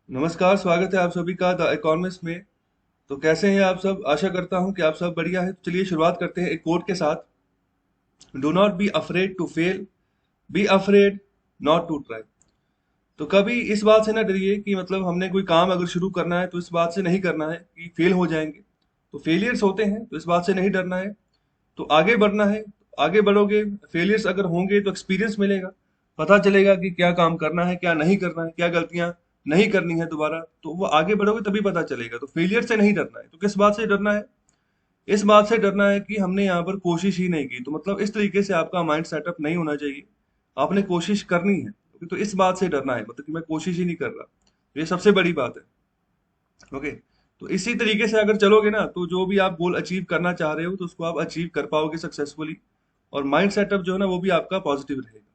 नमस्कार, स्वागत है आप सभी का द इकोनॉमिस्ट में। तो कैसे हैं आप सब? आशा करता हूं कि आप सब बढ़िया है। तो चलिए शुरुआत करते हैं एक कोट के साथ। Do not be afraid to fail, be afraid not to try. तो कभी इस बात से ना डरिए कि मतलब हमने कोई काम अगर शुरू करना है तो इस बात से नहीं करना है कि फेल हो जाएंगे। तो फेलियर्स होते हैं तो इस बात से नहीं डरना है। तो आगे बढ़ना है, आगे बढ़ोगे। फेलियर्स अगर होंगे तो एक्सपीरियंस मिलेगा, पता चलेगा कि क्या काम करना है, क्या नहीं करना है, क्या गलतियां नहीं करनी है दोबारा। तो वो आगे बढ़ोगे तभी पता चलेगा। तो फेलियर से नहीं डरना है। तो किस बात से डरना है? इस बात से डरना है कि हमने यहाँ पर कोशिश ही नहीं की। तो मतलब इस तरीके से आपका माइंड सेटअप नहीं होना चाहिए। आपने कोशिश करनी है। तो इस बात से डरना है, मतलब कि मैं कोशिश ही नहीं कर रहा। ये सबसे बड़ी बात है। ओके। तो इसी तरीके से अगर चलोगे ना तो जो भी आप गोल अचीव करना चाह रहे हो तो उसको आप अचीव कर पाओगे सक्सेसफुली। और माइंड सेटअप जो है ना वो भी आपका पॉजिटिव रहेगा।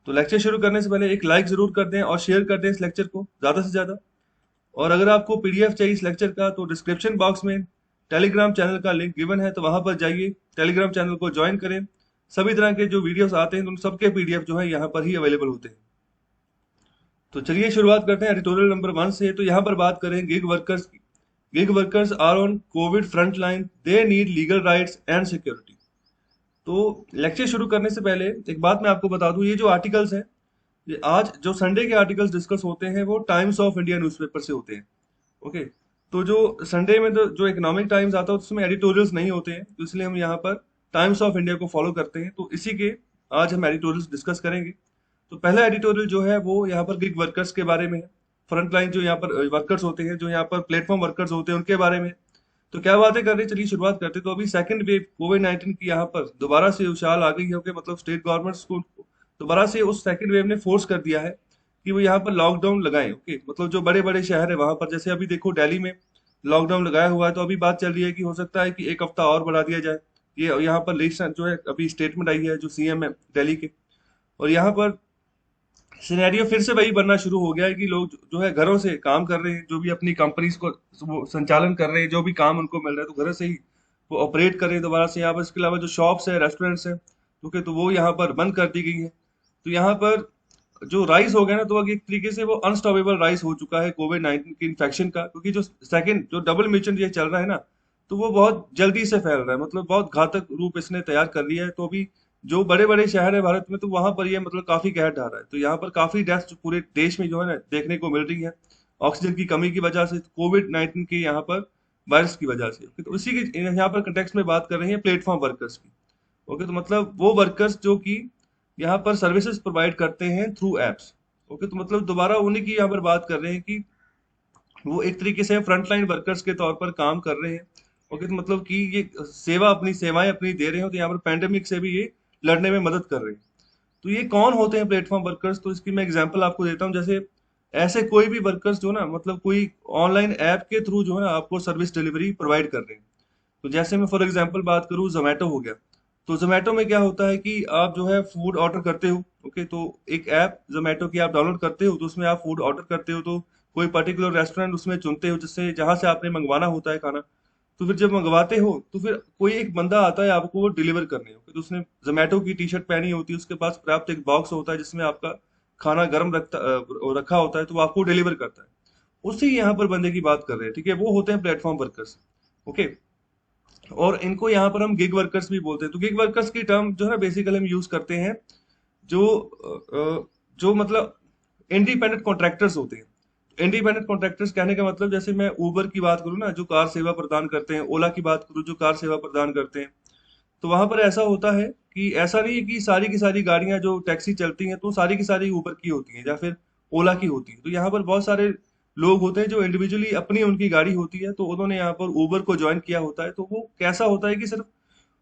तो लेक्चर शुरू करने से पहले एक लाइक जरूर कर दें और शेयर कर दें इस लेक्चर को ज्यादा से ज्यादा। और अगर आपको पीडीएफ चाहिए इस लेक्चर का तो डिस्क्रिप्शन बॉक्स में टेलीग्राम चैनल का लिंक गिवन है, तो वहां पर जाइए, टेलीग्राम चैनल को ज्वाइन करें। सभी तरह के जो वीडियोस आते हैं तो उन सबके पीडीएफ जो है यहाँ पर ही अवेलेबल होते हैं। तो चलिए शुरुआत करते हैं एडिटोरियल नंबर 1 से। तो यहाँ पर बात करें गिग वर्कर्स की। Gig workers are on covid front line, they need legal rights and security. तो लेक्चर शुरू करने से पहले एक बात मैं आपको बता दूं, ये जो आर्टिकल्स हैं, ये आज जो संडे के आर्टिकल्स डिस्कस होते हैं वो टाइम्स ऑफ इंडिया न्यूज़पेपर से होते हैं। ओके। तो जो संडे में तो जो इकोनॉमिक टाइम्स आता है उसमें एडिटोरियल्स नहीं होते हैं, तो इसलिए हम यहाँ पर टाइम्स ऑफ इंडिया को फॉलो करते हैं। तो इसी के आज हम एडिटोरियल्स डिस्कस करेंगे। तो पहला एडिटोरियल जो है वो यहाँ पर गिग वर्कर्स के बारे में है। फ्रंट लाइन जो यहाँ पर वर्कर्स होते हैं, जो यहाँ पर प्लेटफॉर्म वर्कर्स होते हैं, उनके बारे में। तो क्या बातें कर रहे हैं, चलिए शुरुआत करते हैं। तो अभी सेकंड वेव कोविड 19 की यहाँ पर दोबारा से उछाल आ गई है। कि मतलब स्टेट गवर्नमेंट्स को दोबारा से उस सेकंड वेव ने फोर्स कर दिया है कि वो यहाँ पर लॉकडाउन लगाएं। ओके, मतलब जो बड़े बड़े शहर है वहां पर, जैसे अभी देखो दिल्ली में लॉकडाउन लगाया हुआ है। तो अभी बात चल रही है कि हो सकता है कि एक हफ्ता और बढ़ा दिया जाए। ये यहाँ पर लिस्ट जो है, अभी स्टेटमेंट आई है जो सीएम है दिल्ली के। और यहाँ पर सिनेरियो फिर से वही बनना शुरू हो गया है कि लोग जो है घरों से काम कर रहे हैं, जो भी अपनी कंपनीज को वो संचालन कर रहे हैं, जो भी काम उनको मिल रहा है तो घर से ही वो ऑपरेट कर रहे हैं दोबारा से। यहाँ पर इसके अलावा जो शॉप्स है, रेस्टोरेंट्स है, ओके, तो वो यहाँ पर बंद कर दी गई है। तो यहाँ पर जो राइस हो गया ना, तो अब एक तरीके से वो अनस्टॉपेबल राइस हो चुका है कोविड 19 के इन्फेक्शन का। क्योंकि जो सेकंड जो डबल मिशन ये चल रहा है ना, तो वो बहुत जल्दी से फैल रहा है, मतलब बहुत घातक रूप इसने तैयार कर लिया है। तो अभी जो बड़े बड़े शहर है भारत में, तो वहां पर ये मतलब काफी कहर ढा रहा है। तो यहाँ पर काफी डेथ्स पूरे देश में जो है ना देखने को मिल रही है, ऑक्सीजन की कमी की वजह से, कोविड 19 के यहाँ पर वायरस की वजह से। तो उसी के यहाँ पर कंटेक्स्ट में बात कर रहे हैं प्लेटफॉर्म वर्कर्स की। ओके, तो मतलब वो वर्कर्स जो कि यहाँ पर सर्विसेज प्रोवाइड करते हैं थ्रू एप्स। ओके, तो मतलब दोबारा उन्हीं की यहाँ पर बात कर रहे हैं कि वो एक तरीके से फ्रंटलाइन वर्कर्स के तौर पर काम कर रहे हैं। ओके, तो मतलब कि ये सेवा अपनी सेवाएं अपनी दे रहे हो, तो यहाँ पर पैंडेमिक से भी ये लड़ने में मदद कर रहे हैं। तो ये कौन होते हैं प्लेटफॉर्म वर्कर्स? तो इसकी मैं एग्जांपल आपको देता हूँ। जैसे ऐसे कोई भी वर्कर्स जो ना मतलब कोई ऑनलाइन ऐप के थ्रू जो है ना आपको सर्विस डिलीवरी प्रोवाइड कर रहे हैं। तो जैसे मैं फॉर एग्जांपल बात करूँ, जोमेटो हो गया। तो जोमेटो में क्या होता है कि आप जो है फूड ऑर्डर करते हो। ओके, तो एक ऐप जोमेटो की आप डाउनलोड करते हो, तो उसमें आप फूड ऑर्डर करते हो। तो कोई पर्टिकुलर रेस्टोरेंट उसमें चुनते हो जिससे जहां से आपने मंगवाना होता है खाना। तो फिर जब मंगवाते हो तो फिर कोई एक बंदा आता है आपको वो डिलीवर करने। तो उसने जोमेटो की टी शर्ट पहनी होती है, उसके पास पर्याप्त एक बॉक्स होता है जिसमें आपका खाना गर्म रखा होता है, तो वो आपको डिलीवर करता है। उसी यहाँ पर बंदे की बात कर रहे हैं, ठीक है, वो होते हैं प्लेटफॉर्म वर्कर्स। ओके। और इनको यहाँ पर हम गिग वर्कर्स भी बोलते हैं। तो गिग वर्कर्स की टर्म जो है ना बेसिकली हम यूज करते हैं जो जो मतलब इंडिपेंडेंट कॉन्ट्रैक्टर्स होते हैं। इंडिपेंडेंट कॉन्ट्रैक्टर्स कहने का मतलब, जैसे मैं उबर की बात करूँ ना जो कार सेवा प्रदान करते हैं, ओला की बात करूँ जो कार सेवा प्रदान करते हैं। तो वहां पर ऐसा होता है कि ऐसा नहीं है कि सारी की सारी गाड़ियां जो टैक्सी चलती हैं तो सारी की सारी उबर की होती हैं या फिर ओला की होती है। तो यहाँ पर बहुत सारे लोग होते हैं जो इंडिविजुअली अपनी उनकी गाड़ी होती है, तो उन्होंने यहाँ पर उबर को ज्वाइन किया होता है। तो वो कैसा होता है कि सिर्फ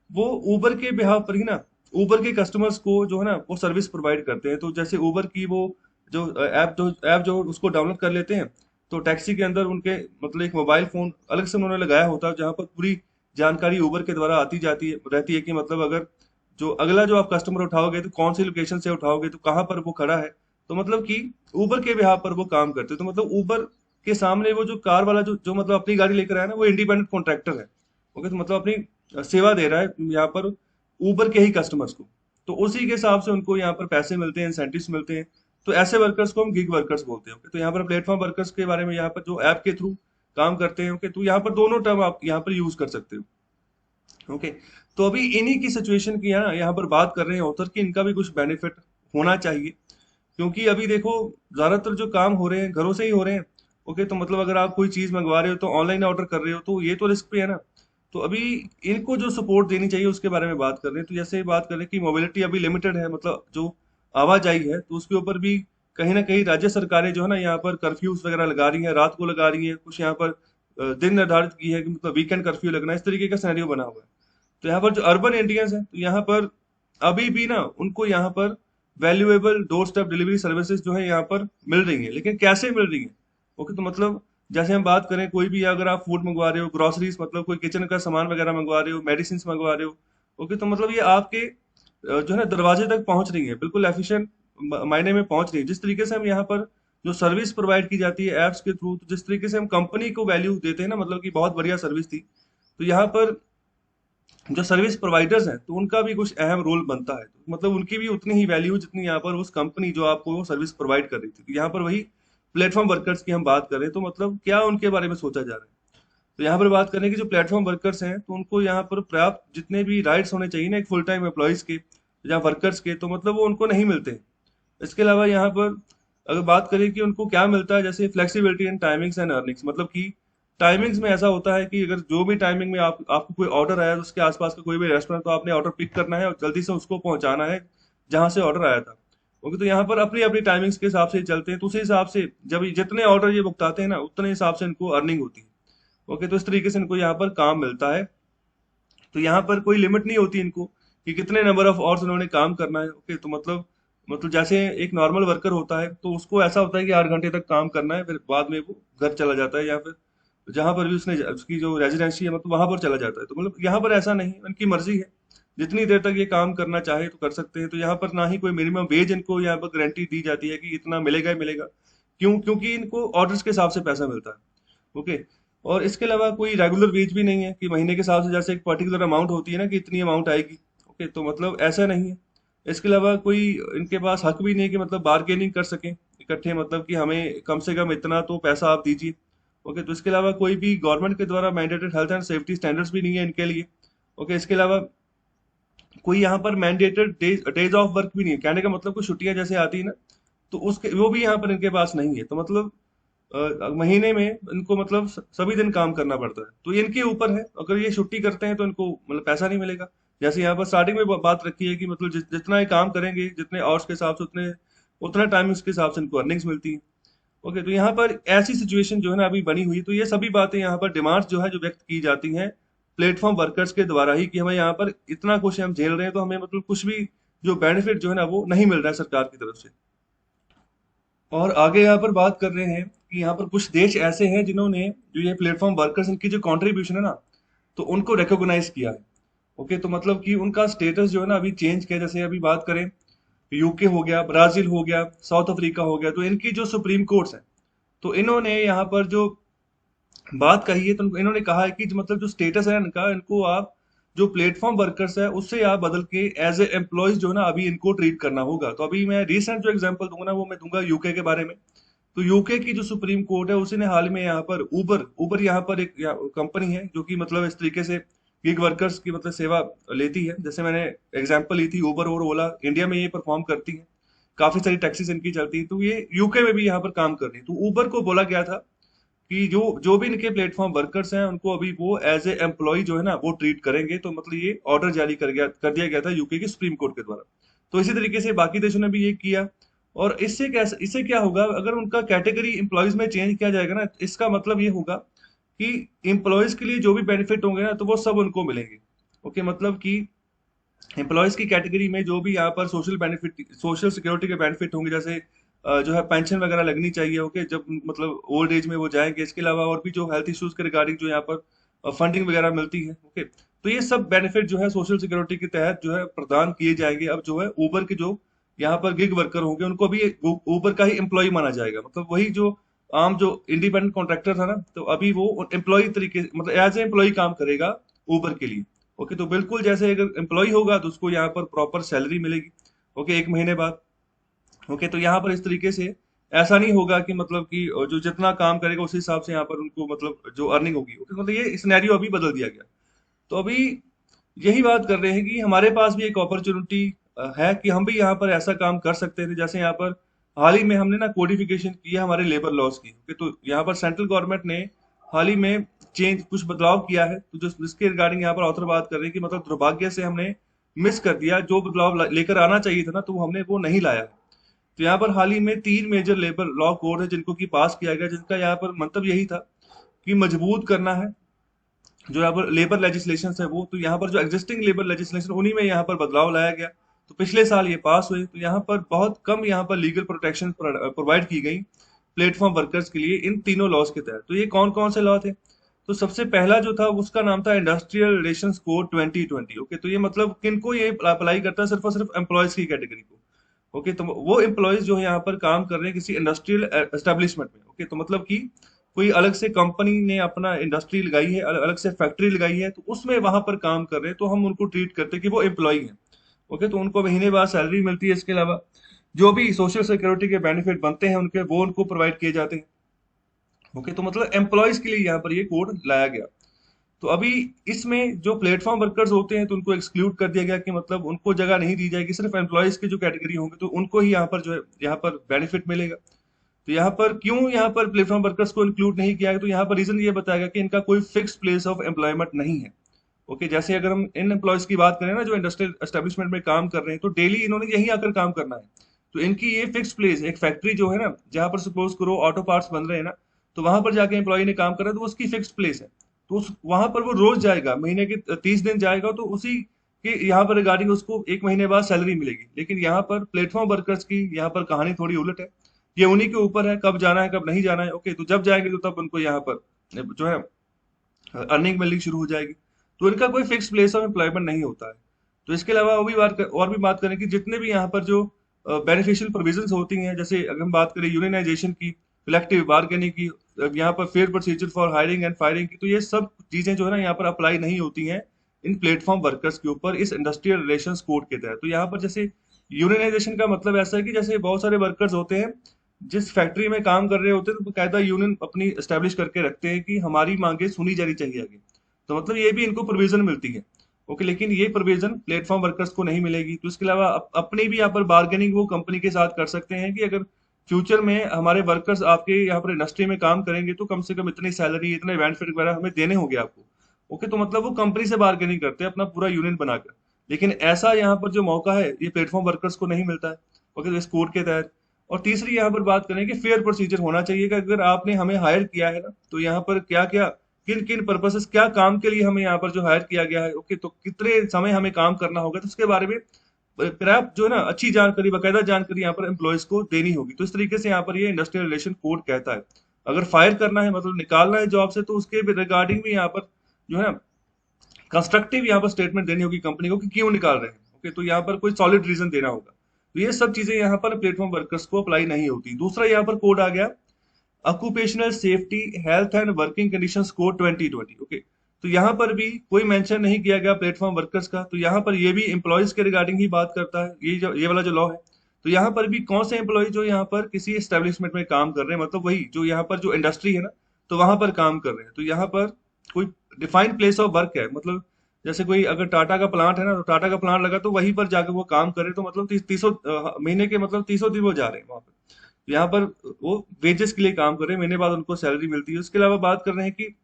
वो उबर के बिहाफ पर ही ना उबर के कस्टमर्स को जो है ना वो सर्विस प्रोवाइड करते हैं। तो जैसे उबर की वो जो ऐप जो उसको डाउनलोड कर लेते हैं, तो टैक्सी के अंदर उनके मतलब एक मोबाइल फोन अलग से उन्होंने लगाया होता है जहाँ पर पूरी जानकारी उबर के द्वारा आती जाती है रहती है कि मतलब अगर जो अगला जो आप कस्टमर उठाओगे तो कौन सी लोकेशन से उठाओगे, तो कहाँ पर वो खड़ा है। तो मतलब कि उबर के बिहाफ पर वो काम करते हैं। तो मतलब उबर के सामने वो जो कार वाला जो जो मतलब अपनी गाड़ी लेकर आया ना, वो इंडिपेंडेंट कॉन्ट्रैक्टर है। ओके, तो मतलब अपनी सेवा दे रहा है यहाँ पर उबर के ही कस्टमर्स को। तो उसी के हिसाब से उनको यहाँ पर पैसे मिलते हैं, इंसेंटिव्स मिलते हैं। तो ऐसे वर्कर्स को हम गिग वर्कर्स बोलते हैं। ओके, तो यहाँ पर प्लेटफॉर्म वर्कर्स के बारे में यहाँ पर जो ऐप के थ्रू काम करते हैं, ओके, तो यहाँ पर दोनों टर्म आप यहाँ पर यूज कर सकते हो। ओके, तो अभी इन्हीं की सिचुएशन की है ना यहाँ पर बात कर रहे हैं ऑथर की, इनका भी कुछ बेनिफिट होना चाहिए, क्योंकि अभी देखो ज्यादातर जो काम हो रहे हैं घरों से ही हो रहे हैं। ओके, तो मतलब अगर आप कोई चीज मंगवा रहे हो तो ऑनलाइन ऑर्डर कर रहे हो, तो ये तो रिस्क पे है ना। तो अभी इनको जो सपोर्ट देनी चाहिए उसके बारे में बात कर रहे हैं। तो जैसे बात करें कि मोबिलिटी अभी लिमिटेड है, मतलब जो आवाजाही है, तो उसके ऊपर भी कहीं ना कहीं राज्य सरकारें जो है ना यहाँ पर कर्फ्यूज वगैरह लगा रही हैं, रात को लगा रही हैं, कुछ यहाँ पर दिन निर्धारित की है कि मतलब वीकेंड कर्फ्यू लगना, इस तरीके का सिनेरियो बना हुआ है। तो यहाँ पर जो अर्बन इंडियंस हैं, तो यहाँ पर अभी भी ना उनको यहाँ पर valuable door step delivery services जो है यहाँ पर मिल रही है, लेकिन कैसे मिल रही है। ओके, तो मतलब जैसे हम बात करें कोई भी अगर आप फूड मंगवा रहे हो, ग्रोसरीज मतलब कोई किचन का सामान वगैरह मंगवा रहे हो, मेडिसिन मंगवा रहे हो, ओके, तो मतलब ये आपके जो है ना दरवाजे तक पहुंच रही है, बिल्कुल एफिशिएंट मायने में पहुंच रही है। जिस तरीके से हम यहाँ पर जो सर्विस प्रोवाइड की जाती है एप्स के थ्रू, तो जिस तरीके से हम कंपनी को वैल्यू देते हैं ना, मतलब कि बहुत बढ़िया सर्विस थी, तो यहाँ पर जो सर्विस प्रोवाइडर्स हैं तो उनका भी कुछ अहम रोल बनता है। तो मतलब उनकी भी उतनी ही वैल्यू जितनी यहाँ पर उस कंपनी जो आपको वो सर्विस प्रोवाइड कर रही थी। तो यहाँ पर वही प्लेटफॉर्म वर्कर्स की हम बात करें तो मतलब क्या उनके बारे में सोचा जा रहा है। तो यहाँ पर बात करें कि जो प्लेटफॉर्म वर्कर्स हैं तो उनको यहाँ पर पर्याप्त जितने भी राइट्स होने चाहिए ना एक फुल टाइम एम्प्लॉयज के या वर्कर्स के, तो मतलब वो उनको नहीं मिलते। इसके अलावा यहाँ पर अगर बात करें कि उनको क्या मिलता है, जैसे flexibility in timings and earnings, मतलब कि टाइमिंग्स में ऐसा होता है कि अगर जो भी टाइमिंग में आपको कोई ऑर्डर आया तो उसके आसपास का कोई भी रेस्टोरेंट, तो आपने ऑर्डर पिक करना है और जल्दी से उसको पहुंचाना है जहां से ऑर्डर आया था। ओके, तो यहाँ पर अपनी अपनी टाइमिंग्स के हिसाब से चलते हैं, तो उसी हिसाब से जब जितने ऑर्डर ये भुगताते हैं ना उतने हिसाब से इनको अर्निंग होती है। ओके, तो इस तरीके से इनको यहाँ पर काम मिलता है। तो यहाँ पर कोई लिमिट नहीं होती इनको कि कितने नंबर ऑफ आवर्स उन्होंने काम करना है। ओके, तो मतलब जैसे एक नॉर्मल वर्कर होता है तो उसको ऐसा होता है कि 8 घंटे तक काम करना है, फिर बाद में वो घर चला जाता है या फिर जहां पर भी उसने उसकी जो रेजिडेंसी है मतलब वहां पर चला जाता है। तो मतलब यहाँ पर ऐसा नहीं, उनकी मर्जी है, जितनी देर तक ये काम करना चाहे तो कर सकते हैं। तो यहाँ पर ना ही कोई मिनिमम वेज इनको यहाँ पर गारंटी दी जाती है कि इतना मिलेगा ही मिलेगा। क्यों? क्योंकि इनको ऑर्डर्स के हिसाब से पैसा मिलता है। ओके, और इसके अलावा कोई रेगुलर वेज भी नहीं है कि महीने के हिसाब से जैसे एक पर्टिकुलर अमाउंट होती है ना कि इतनी अमाउंट आएगी। ओके, तो मतलब ऐसा नहीं है। इसके अलावा कोई इनके पास हक भी नहीं है कि मतलब बार्गेनिंग कर सकें इकट्ठे, मतलब कि हमें कम से कम इतना तो पैसा आप दीजिए। ओके, तो इसके अलावा कोई भी गवर्नमेंट के द्वारा mandated health and safety standards भी नहीं है इनके लिए। ओके, इसके अलावा कोई यहाँ पर मैंडेटेड डेज ऑफ वर्क भी नहीं है। कहने का मतलब कुछ छुट्टियां जैसे आती है ना, तो उसके वो भी यहाँ पर इनके पास नहीं है। तो मतलब महीने में इनको मतलब सभी दिन काम करना पड़ता है। तो ये इनके ऊपर है, अगर ये छुट्टी करते हैं तो इनको मतलब पैसा नहीं मिलेगा। जैसे यहाँ पर स्टार्टिंग में बात रखी है कि मतलब जितना ये काम करेंगे जितने आवर्स के हिसाब से उतने उतना टाइम उसके हिसाब से इनको अर्निंग्स मिलती है। ओके, तो यहाँ पर ऐसी सिचुएशन जो है ना अभी बनी हुई, तो ये सभी बातें यहाँ पर डिमांड्स जो है जो व्यक्त की जाती हैं प्लेटफॉर्म वर्कर्स के द्वारा ही कि हमें यहाँ पर इतना कुछ हम झेल रहे हैं, तो हमें मतलब कुछ भी जो बेनिफिट जो है ना वो नहीं मिल रहा है सरकार की तरफ से। और आगे यहाँ पर बात कर रहे हैं कि यहाँ पर कुछ देश ऐसे हैं जिन्होंने जो ये प्लेटफॉर्म वर्कर्स इनकी जो कंट्रीब्यूशन है ना तो उनको रिकॉग्नाइज किया है। ओके, तो मतलब कि उनका स्टेटस जो है ना अभी चेंज किया। जैसे अभी बात करें यूके हो गया, ब्राजील हो गया, साउथ अफ्रीका हो गया, तो इनकी जो सुप्रीम कोर्ट्स हैं तो इन्होंने यहाँ पर जो बात कही है तो इन्होंने कहा है कि मतलब जो स्टेटस है इनका, इनको आप जो प्लेटफॉर्म वर्कर्स है उससे आप बदल के एज ए एम्प्लॉयज जो है ना अभी इनको ट्रीट करना होगा। तो अभी मैं रिसेंट जो एग्जांपल दूंगा ना वो मैं दूंगा यूके के बारे में। तो यूके की जो सुप्रीम कोर्ट है उसी ने हाल में यहाँ पर उबर उबर यहाँ पर एक कंपनी है जो कि मतलब इस तरीके से गिग वर्कर्स की मतलब सेवा लेती है। जैसे मैंने एग्जांपल ली थी उबर और ओला, इंडिया में ये परफॉर्म करती है, काफी सारी टैक्सीज इनकी चलती है, तो ये यूके में भी यहाँ पर काम कर रही है। तो उबर को बोला गया था कि जो जो भी इनके प्लेटफॉर्म वर्कर्स हैं उनको अभी वो एज ए एम्प्लॉय जो है ना वो ट्रीट करेंगे। तो मतलब ये ऑर्डर जारी कर दिया गया था यूके की सुप्रीम कोर्ट के द्वारा। तो इसी तरीके से बाकी देशों ने भी ये किया। और इससे क्या होगा, अगर उनका कैटेगरी एम्प्लॉयज में चेंज किया जाएगा ना, इसका मतलब ये होगा कि एम्प्लॉयज के लिए जो भी बेनिफिट होंगे ना तो वो सब उनको मिलेंगे। ओके, मतलब कि एम्प्लॉयज की कैटेगरी में जो भी यहाँ पर सोशल बेनिफिट, सोशल सिक्योरिटी के बेनिफिट होंगे, जैसे जो है पेंशन वगैरह लगनी चाहिए। ओके, जब मतलब ओल्ड एज में वो जाएंगे। इसके अलावा और भी जो हेल्थ इश्यूज के रिगार्डिंग जो यहाँ पर फंडिंग वगैरह मिलती है। ओके, तो ये सब बेनिफिट जो है सोशल सिक्योरिटी के तहत जो है प्रदान किए जाएंगे। अब जो है ऊबर के जो यहाँ पर गिग वर्कर होंगे उनको भी ऊबर का ही एम्प्लॉय माना जाएगा। मतलब वही जो आम जो इंडिपेंडेंट कॉन्ट्रैक्टर था ना, तो अभी वो एम्प्लॉय तरीके मतलब एज ए एम्प्लॉय काम करेगा ऊबर के लिए। ओके, तो बिल्कुल जैसे अगर एम्प्लॉय होगा तो उसको यहाँ पर प्रॉपर सैलरी मिलेगी। ओके, 1 महीने बाद ओके, तो यहाँ पर इस तरीके से ऐसा नहीं होगा कि मतलब कि जो जितना काम करेगा उस हिसाब से यहाँ पर उनको मतलब जो अर्निंग होगी। ओके, मतलब ये सिनेरियो अभी बदल दिया गया। तो अभी यही बात कर रहे हैं कि हमारे पास भी एक अपॉर्चुनिटी है कि हम भी यहाँ पर ऐसा काम कर सकते थे। जैसे यहाँ पर हाल ही में हमने ना कोडिफिकेशन किया हमारे लेबर लॉज की। ओके, तो यहाँ पर सेंट्रल गवर्नमेंट ने हाल ही में चेंज कुछ बदलाव किया है, तो जो जिसके रिगार्डिंग यहाँ पर ऑथर बात कर रहे हैं कि मतलब दुर्भाग्य से हमने मिस कर दिया, जो बदलाव लेकर आना चाहिए था ना, तो हमने वो नहीं लाया। तो यहाँ पर हाल ही में 3 मेजर लेबर लॉ कोड है जिनको की पास किया गया, जिनका यहाँ पर मतलब यही था कि मजबूत करना है जो यहाँ पर लेबर लेजिस्लेशन है वो। तो यहाँ पर जो एग्जिस्टिंग लेबर लेजिस्लेशन उन्हीं में यहाँ पर बदलाव लाया गया। तो पिछले साल ये पास हुए, तो यहाँ पर बहुत कम यहाँ पर लीगल प्रोटेक्शन प्रोवाइड की गई प्लेटफॉर्म वर्कर्स के लिए इन तीनों लॉज के तहत। तो ये कौन कौन से लॉ थे? तो सबसे पहला जो था उसका नाम था इंडस्ट्रियल रिलेशंस कोड 2020। ओके, तो ये मतलब किनको ये अप्लाई करता है? सिर्फ और सिर्फ एम्प्लॉयज की कैटेगरी को। ओके, तो वो एम्प्लॉयज जो है यहाँ पर काम कर रहे हैं किसी इंडस्ट्रियल एस्टेब्लिशमेंट में। ओके, तो मतलब कि कोई अलग से कंपनी ने अपना इंडस्ट्री लगाई है, अलग से फैक्ट्री लगाई है, तो उसमें वहां पर काम कर रहे हैं, तो हम उनको ट्रीट करते हैं कि वो एम्प्लॉय हैं। ओके, तो उनको महीने बाद सैलरी मिलती है। इसके अलावा जो भी सोशल सिक्योरिटी के बेनिफिट बनते हैं उनके, वो उनको प्रोवाइड किए जाते हैं। ओके, तो मतलब एम्प्लॉयज के लिए यहाँ पर ये कोड लाया गया। तो अभी इसमें जो प्लेटफॉर्म वर्कर्स होते हैं तो उनको एक्सक्लूड कर दिया गया कि मतलब उनको जगह नहीं दी जाएगी, सिर्फ एम्प्लॉयज की जो कैटेगरी होंगे तो उनको ही यहाँ पर जो है यहाँ पर बेनिफिट मिलेगा। तो यहाँ पर क्यों यहाँ पर प्लेटफॉर्म वर्कर्स को इंक्लूड नहीं किया गया? तो यहाँ पर रीजन ये बताया गया कि इनका कोई फिक्स प्लेस ऑफ एम्प्लॉयमेंट नहीं है। ओके, जैसे अगर हम इन एम्प्लॉयज की बात करें ना जो इंडस्ट्रियल एस्टेब्लिशमेंट में काम कर रहे हैं, तो डेली इन्होंने यहीं आकर काम करना है। तो इनकी ये फिक्स प्लेस, एक फैक्ट्री जो है ना जहां पर सपोज करो ऑटो पार्ट्स बन रहे हैं ना, तो वहां पर जाके एम्प्लॉय ने काम करा तो उसकी फिक्स प्लेस है। तो उस वहां पर वो रोज जाएगा, महीने के 30 दिन जाएगा, तो उसी के यहाँ पर रिगार्डिंग उसको एक महीने बाद सैलरी मिलेगी। लेकिन यहाँ पर प्लेटफॉर्म वर्कर्स की यहाँ पर कहानी थोड़ी उलट है। ये उन्हीं के ऊपर है कब जाना है कब नहीं जाना है। ओके, तो जब जाएंगे तो तब उनको यहाँ पर जो है अर्निंग मिलनी शुरू हो जाएगी। तो इनका कोई फिक्स प्लेस ऑफ एम्प्लॉयमेंट नहीं होता है। तो इसके अलावा और भी बात करें कि जितने भी यहाँ पर जो बेनिफिशियल प्रोविजंस होती हैं, जैसे अगर हम बात करें यूनियनाइजेशन की, कलेक्टिव बार्गेनिंग की, यहाँ पर fair procedure for hiring and firing की, तो ये सब चीजें जो है ना यहाँ पर अप्लाई नहीं होती हैं इन प्लेटफॉर्म वर्कर्स के ऊपर इस इंडस्ट्रियल रिलेशंस कोड के तहत। तो यहाँ पर जैसे यूनियनाइजेशन का मतलब ऐसा है कि जैसे बहुत सारे वर्कर्स होते हैं जिस फैक्ट्री में काम कर रहे होते हैं, तो कायदा यूनियन अपनी एस्टेब्लिश करके रखते हैं कि हमारी मांगे सुनी जानी चाहिए आगे। तो मतलब ये भी इनको प्रोविजन मिलती है। ओके, लेकिन ये प्रोविजन प्लेटफॉर्म वर्कर्स को नहीं मिलेगी। तो इसके अलावा अपनी भी यहाँ पर बार्गेनिंग वो कंपनी के साथ कर सकते हैं कि अगर फ्यूचर में हमारे वर्कर्स आपके यहाँ पर इंडस्ट्री में काम करेंगे तो कम से कम इतनी सैलरी, इतने बेनिफिट वगैरह हमें देने होंगे आपको। ओके, तो मतलब वो कंपनी से बार्गेनिंग करते हैं अपना पूरा यूनियन बनाकर। लेकिन ऐसा यहाँ पर जो मौका है ये प्लेटफॉर्म वर्कर्स को नहीं मिलता है। ओके, तो इस कोड के तहत। और तीसरी यहाँ पर बात करें कि फेयर प्रोसीजर होना चाहिए कि अगर आपने हमें हायर किया है ना, तो यहाँ पर क्या क्या, किन किन पर्पसेस, क्या काम के लिए हमें यहाँ पर जो हायर किया गया है, ओके, तो कितने समय हमें काम करना होगा, तो उसके बारे में पर्याप्त जो है ना अच्छी जानकारी, बाकायदा जानकारी यहाँ पर एम्प्लॉयज को देनी होगी। तो इस तरीके से यहाँ पर ये इंडस्ट्रियल रिलेशन कोड कहता है। अगर फायर करना है मतलब निकालना है जॉब से, तो उसके रिगार्डिंग भी यहाँ पर जो है कंस्ट्रक्टिव यहाँ पर स्टेटमेंट देनी होगी कंपनी को कि क्यों निकाल रहे हैं। ओके, तो यहाँ पर कोई सॉलिड रीजन देना होगा। तो ये सब चीजें यहाँ पर प्लेटफॉर्म वर्कर्स को अप्लाई नहीं होती। दूसरा यहाँ पर कोड आ गया occupational safety health and working conditions code 2020। Okay, तो यहाँ पर भी कोई मेंशन नहीं किया गया प्लेटफॉर्म वर्कर्स का। तो यहाँ पर ये भी एम्प्लॉयज के रिगार्डिंग ही बात करता है, ये वाला जो लॉ है। तो यहाँ पर भी कौन से एम्प्लॉय जो यहाँ पर किसी एस्टेब्लिशमेंट में काम कर रहे हैं, मतलब वही जो यहाँ पर जो इंडस्ट्री है ना, तो वहां पर काम कर रहे हैं। तो यहाँ पर कोई डिफाइंड प्लेस ऑफ वर्क है, मतलब जैसे कोई अगर टाटा का प्लांट है ना, तो टाटा का प्लांट लगा तो वहीं पर जाकर वो काम करे, तो मतलब 300 महीने के मतलब 300 दिन वो जा रहे हैं वहां पर। तो यहाँ पर वो वेजेस के लिए काम कर रहे हैं, महीने बाद उनको सैलरी मिलती है। उसके अलावा बात कर रहे हैं कि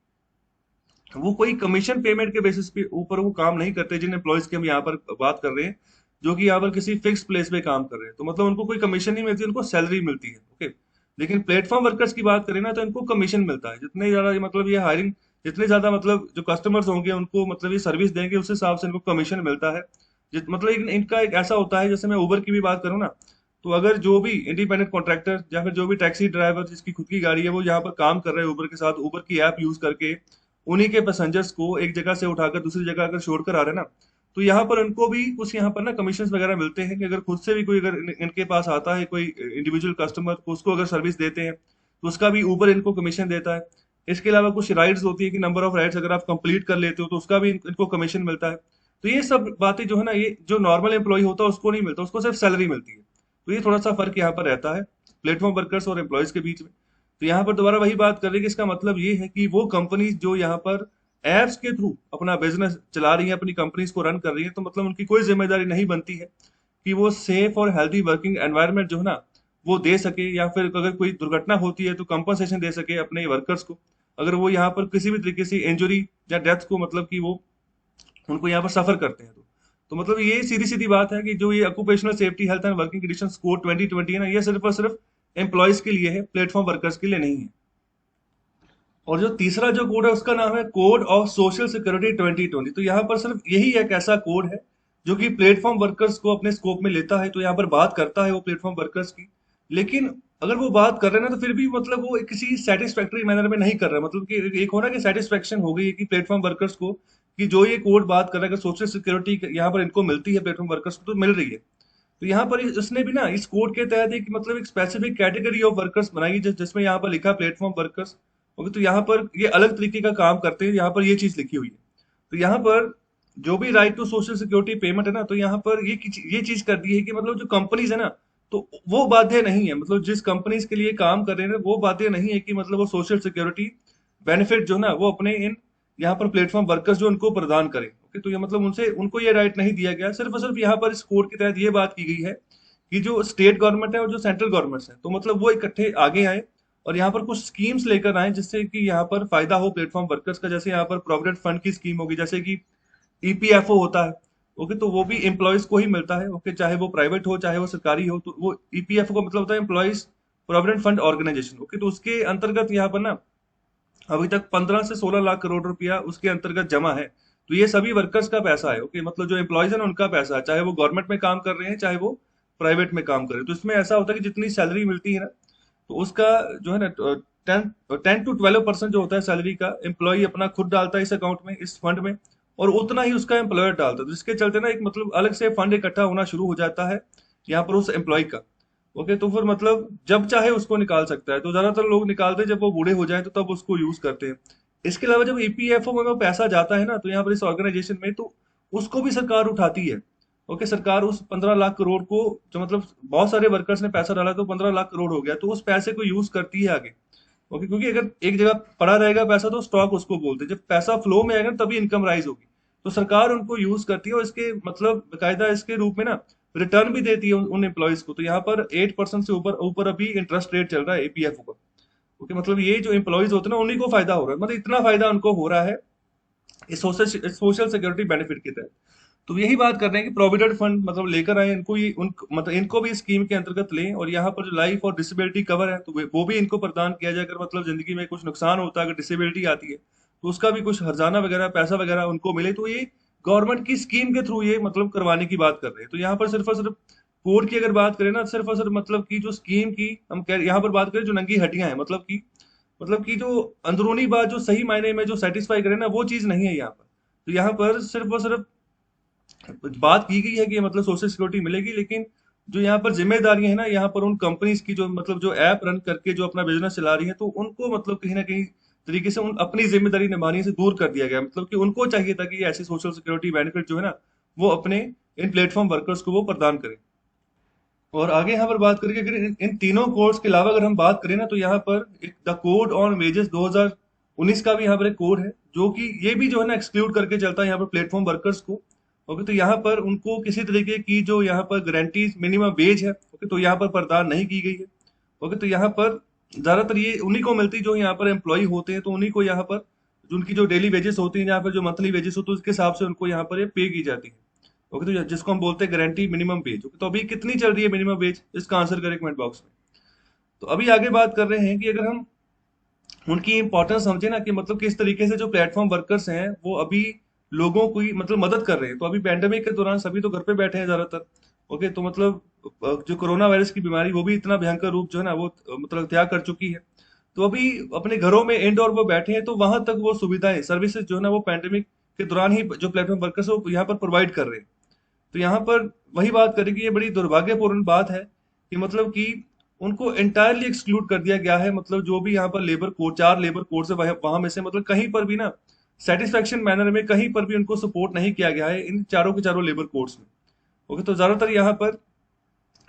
वो कोई कमीशन पेमेंट के बेसिस पे ऊपर वो काम नहीं करते। जिन एम्प्लॉयज की हम यहाँ पर बात कर रहे हैं जो कि यहाँ पर किसी फिक्स प्लेस पे काम कर रहे हैं, तो मतलब उनको कोई कमीशन नहीं मिलती, उनको सैलरी मिलती है। ओके, लेकिन प्लेटफॉर्म वर्कर्स की बात करें ना, तो इनको कमीशन मिलता है। जितने ज्यादा मतलब ये हायरिंग, जितने ज्यादा मतलब जो कस्टमर्स होंगे उनको मतलब ये सर्विस देंगे, उस हिसाब से इनको कमीशन मिलता है। मतलब इनका एक ऐसा होता है, जैसे मैं उबर की भी बात करूँ ना, तो अगर जो भी इंडिपेंडेंट कॉन्ट्रैक्टर या फिर जो भी टैक्सी ड्राइवर जिसकी खुद की गाड़ी है वो यहाँ पर काम कर रहे हैं उबर के साथ, उबर की ऐप यूज करके उन्हीं के पैसेंजर्स को एक जगह से उठाकर दूसरी जगह अगर छोड़कर आ रहे हैं ना, तो यहाँ पर उनको भी कुछ यहाँ पर ना कमीशन वगैरह मिलते हैं कि अगर खुद से भी कोई अगर इनके पास आता है कोई इंडिविजुअल कस्टमर को, उसको अगर सर्विस देते हैं तो उसका भी ऊबर इनको कमीशन देता है। इसके अलावा कुछ राइड्स होती है कि नंबर ऑफ राइड्स अगर आप कंप्लीट कर लेते हो तो उसका भी इनको कमीशन मिलता है। तो ये सब बातें जो है ना, ये जो नॉर्मल एम्प्लॉय होता है उसको नहीं मिलता, उसको सिर्फ सैलरी मिलती है। तो ये थोड़ा सा फर्क यहाँ पर रहता है प्लेटफॉर्म वर्कर्स और एम्प्लॉयज के बीच में। तो यहाँ पर दोबारा वही बात कर रहे हैं कि इसका मतलब ये है कि वो कंपनीज जो यहाँ पर एप्स के थ्रू अपना बिजनेस चला रही है, अपनी कंपनीज को रन कर रही है, तो मतलब उनकी कोई जिम्मेदारी नहीं बनती है कि वो सेफ और हेल्दी वर्किंग एनवायरनमेंट जो है ना वो दे सके, या फिर अगर कोई दुर्घटना होती है तो कंपनसेशन दे सके अपने वर्कर्स को, अगर वो यहाँ पर किसी भी तरीके से इंजरी या डेथ को मतलब कि वो उनको यहाँ पर सफर करते हैं। तो मतलब ये सीधी सीधी बात है कि जो ये occupational safety health and working conditions code 2020 है ना, ये सिर्फ और सिर्फ एम्प्लॉयज के लिए है, प्लेटफॉर्म वर्कर्स के लिए नहीं है। और जो तीसरा जो कोड है उसका नाम है कोड ऑफ सोशल सिक्योरिटी 2020। तो यहाँ पर सिर्फ यही एक ऐसा कोड है जो कि प्लेटफॉर्म वर्कर्स को अपने स्कोप में लेता है, तो यहाँ पर बात करता है वो प्लेटफॉर्म वर्कर्स की। लेकिन अगर वो बात कर रहे हैं ना, तो फिर भी मतलब वो किसी सेटिस्फैक्टरी मैनर में नहीं कर रहा है। मतलब कि एक होना कि सेटिस्फेक्शन हो गई है कि प्लेटफॉर्म वर्कर्स को, कि जो ये कोड बात कर रहा है कि सोशल सिक्योरिटी यहाँ पर इनको मिलती है प्लेटफॉर्म वर्कर्स को, तो मिल रही है। तो यहाँ पर इसने भी ना इस कोड के तहत एक मतलब एक स्पेसिफिक कैटेगरी ऑफ वर्कर्स बनाई है, जिसमें यहाँ पर लिखा प्लेटफॉर्म वर्कर्स। ओके, तो यहाँ पर ये अलग तरीके का काम करते हैं, यहाँ पर ये चीज लिखी हुई है। तो यहाँ पर जो भी right to social security payment है ना, तो यहाँ पर ये चीज कर दी है कि मतलब जो कंपनीज है ना, तो वो बाध्य नहीं है, मतलब जिस कंपनीज के लिए काम कर रहे हैं वो बाध्य नहीं है कि मतलब वो सोशल सिक्योरिटी बेनिफिट जो है ना वो अपने इन यहाँ पर प्लेटफॉर्म वर्कर्स जो उनको प्रदान करें। ओके, तो ये मतलब उनसे उनको ये राइट नहीं दिया गया, सिर्फ और सिर्फ यहाँ पर इस कोड के तहत ये बात की गई है कि जो स्टेट गवर्नमेंट है और जो सेंट्रल गवर्नमेंट्स है, तो मतलब वो इकट्ठे आगे आए और यहाँ पर कुछ स्कीम्स लेकर आए जिससे कि यहाँ पर फायदा हो प्लेटफॉर्म वर्कर्स का। जैसे यहाँ पर प्रोविडेंट फंड की स्कीम होगी, जैसे कि ईपीएफओ होता है। ओके, तो वो भी एम्प्लॉयज को ही मिलता है। ओके, चाहे वो प्राइवेट हो चाहे वो सरकारी हो, तो वो ईपीएफओ का मतलब होता है employees provident fund organisation. Okay, तो उसके अंतर्गत यहाँ पर ना अभी तक 15 से 16 लाख करोड़ रुपया उसके अंतर्गत जमा है। तो ये सभी वर्कर्स का पैसा है। ओके, मतलब जो एम्प्लॉयज है ना उनका पैसा है, चाहे वो गवर्नमेंट में काम कर रहे हैं चाहे वो प्राइवेट में काम कर रहे हैं। तो इसमें ऐसा होता है कि जितनी सैलरी मिलती है ना, तो उसका जो है ना 10 to 12% जो होता है सैलरी का, एम्प्लॉय अपना खुद डालता है इस अकाउंट में, इस फंड में, और उतना ही उसका एम्प्लॉयर डालता है। तो जिसके चलते ना एक मतलब अलग से फंड इकट्ठा होना शुरू हो जाता है यहाँ पर उस एम्प्लॉय का। ओके, तो फिर मतलब जब चाहे उसको निकाल सकता है। तो ज्यादातर लोग निकालते हैं जब वो बूढ़े हो जाए तो तब उसको यूज करते हैं। इसके अलावा जब ईपीएफओ में वो पैसा जाता है ना, तो यहाँ पर इस ऑर्गेनाइजेशन में, तो उसको भी सरकार उठाती है। ओके, सरकार उस 15 लाख करोड़ को, जो मतलब बहुत सारे वर्कर्स ने पैसा डाला तो 15 लाख करोड़ हो गया, तो उस पैसे को यूज करती है आगे। ओके, क्योंकि अगर एक जगह पड़ा रहेगा पैसा तो स्टॉक उसको बोलते हैं, जब पैसा फ्लो में आएगा तभी इनकम राइज होगी। तो सरकार उनको यूज करती है और इसके मतलब बकायदा इसके रूप में ना रिटर्न भी देती है उन एम्प्लॉयज को। तो यहाँ पर 8% से ऊपर ऊपर अभी इंटरेस्ट रेट चल रहा है एपीएफओ का। ओके, मतलब ये जो एम्प्लॉयज होते हैं ना उन्हीं को फायदा हो रहा है, मतलब इतना फायदा उनको हो रहा है इस सोशल सिक्योरिटी बेनिफिट के तहत। तो यही बात कर रहे हैं कि प्रोविडेंट फंड मतलब लेकर आए इनको, ये उन मतलब इनको भी स्कीम के अंतर्गत लें, और यहाँ पर जो लाइफ और डिसेबिलिटी कवर है तो वो भी इनको प्रदान किया जाए। अगर मतलब जिंदगी में कुछ नुकसान होता है, अगर डिसेबिलिटी आती है, तो उसका भी कुछ हर्जाना वगैरह पैसा वगैरह उनको मिले। तो ये गवर्नमेंट की स्कीम के थ्रू ये मतलब करवाने की बात कर रहे हैं। तो यहाँ पर सिर्फ और सिर्फ कोड की अगर बात करें ना, सिर्फ और सिर्फ मतलब की जो स्कीम की हम कह यहाँ पर बात करें जो नंगी हड्डियां हैं, मतलब की जो अंदरूनी बात जो सही मायने में जो सेटिस्फाई करे ना, वो चीज नहीं है यहाँ पर। तो यहाँ पर सिर्फ और सिर्फ बात की गई है कि मतलब सोशल सिक्योरिटी मिलेगी, लेकिन जो यहाँ पर जिम्मेदारियां है ना यहाँ पर उन कंपनीज की, जो मतलब जो ऐप रन करके जो अपना बिजनेस चला रही है, तो उनको मतलब कहीं ना कहीं तरीके से उन अपनी जिम्मेदारी निभाने से दूर कर दिया गया। मतलब कि उनको चाहिए था कि ऐसे सोशल सिक्योरिटी बेनिफिट जो है ना वो अपने इन प्लेटफॉर्म वर्कर्स को वो प्रदान करें। और आगे यहाँ पर बात करें कि अगर इन तीनों कोड्स के अलावा अगर हम बात करें ना, तो यहाँ पर एक द कोड ऑन वेजेस 2019 का भी यहाँ पर एक कोड है, जो कि ये भी जो है ना एक्सक्लूड करके चलता है यहाँ पर प्लेटफॉर्म वर्कर्स को। ओके, तो यहाँ पर उनको किसी तरीके की जो यहाँ पर गारंटीज मिनिमम वेज है, ओके, तो यहाँ पर प्रदान नहीं की गई है। ओके, तो यहाँ पर ज्यादातर ये उन्हीं को मिलती जो यहाँ पर एम्प्लॉय होते हैं, तो उन्हीं को यहाँ पर जो उनकी जो डेली वेजेस होती हैं, यहाँ पर जो मंथली वेजेस होती है उसके हिसाब से उनको यहाँ पर ये पे की जाती है। ओके, तो जिसको हम बोलते हैं गारंटी मिनिमम वेज। ओके, तो अभी कितनी चल रही है मिनिमम वेज, इसका आंसर करें कमेंट बॉक्स में। तो अभी आगे बात कर रहे हैं कि अगर हम उनकी इंपॉर्टेंस समझे ना, कि मतलब किस तरीके से जो प्लेटफॉर्म वर्कर्स हैं वो अभी लोगों की मतलब मदद कर रहे हैं। तो अभी पैंडेमिक के दौरान सभी तो घर पे बैठे हैं ज्यादातर। ओके, तो मतलब जो कोरोना वायरस की बीमारी वो भी इतना भयंकर रूप जो है ना वो मतलब त्याग कर चुकी है। तो अभी अपने घरों में इंडोर वो बैठे हैं, तो वहां तक वो सुविधाएं सर्विसेज जो है ना वो पैंडेमिक के दौरान ही जो प्लेटफॉर्म वर्कर्स है वो यहाँ पर प्रोवाइड कर रहे हैं। तो यहाँ पर वही बात करें कि ये बड़ी दुर्भाग्यपूर्ण बात है कि मतलब कि उनको एंटायरली एक्सक्लूड कर दिया गया है। मतलब जो भी यहाँ पर लेबर कोड, 4 लेबर कोड है वहां में से मतलब कहीं पर भी ना सेटिस्फेक्शन मैनर में कहीं पर भी उनको सपोर्ट नहीं किया गया है इन चारों के चारों लेबर कोड्स में। ओके, तो ज्यादातर यहाँ पर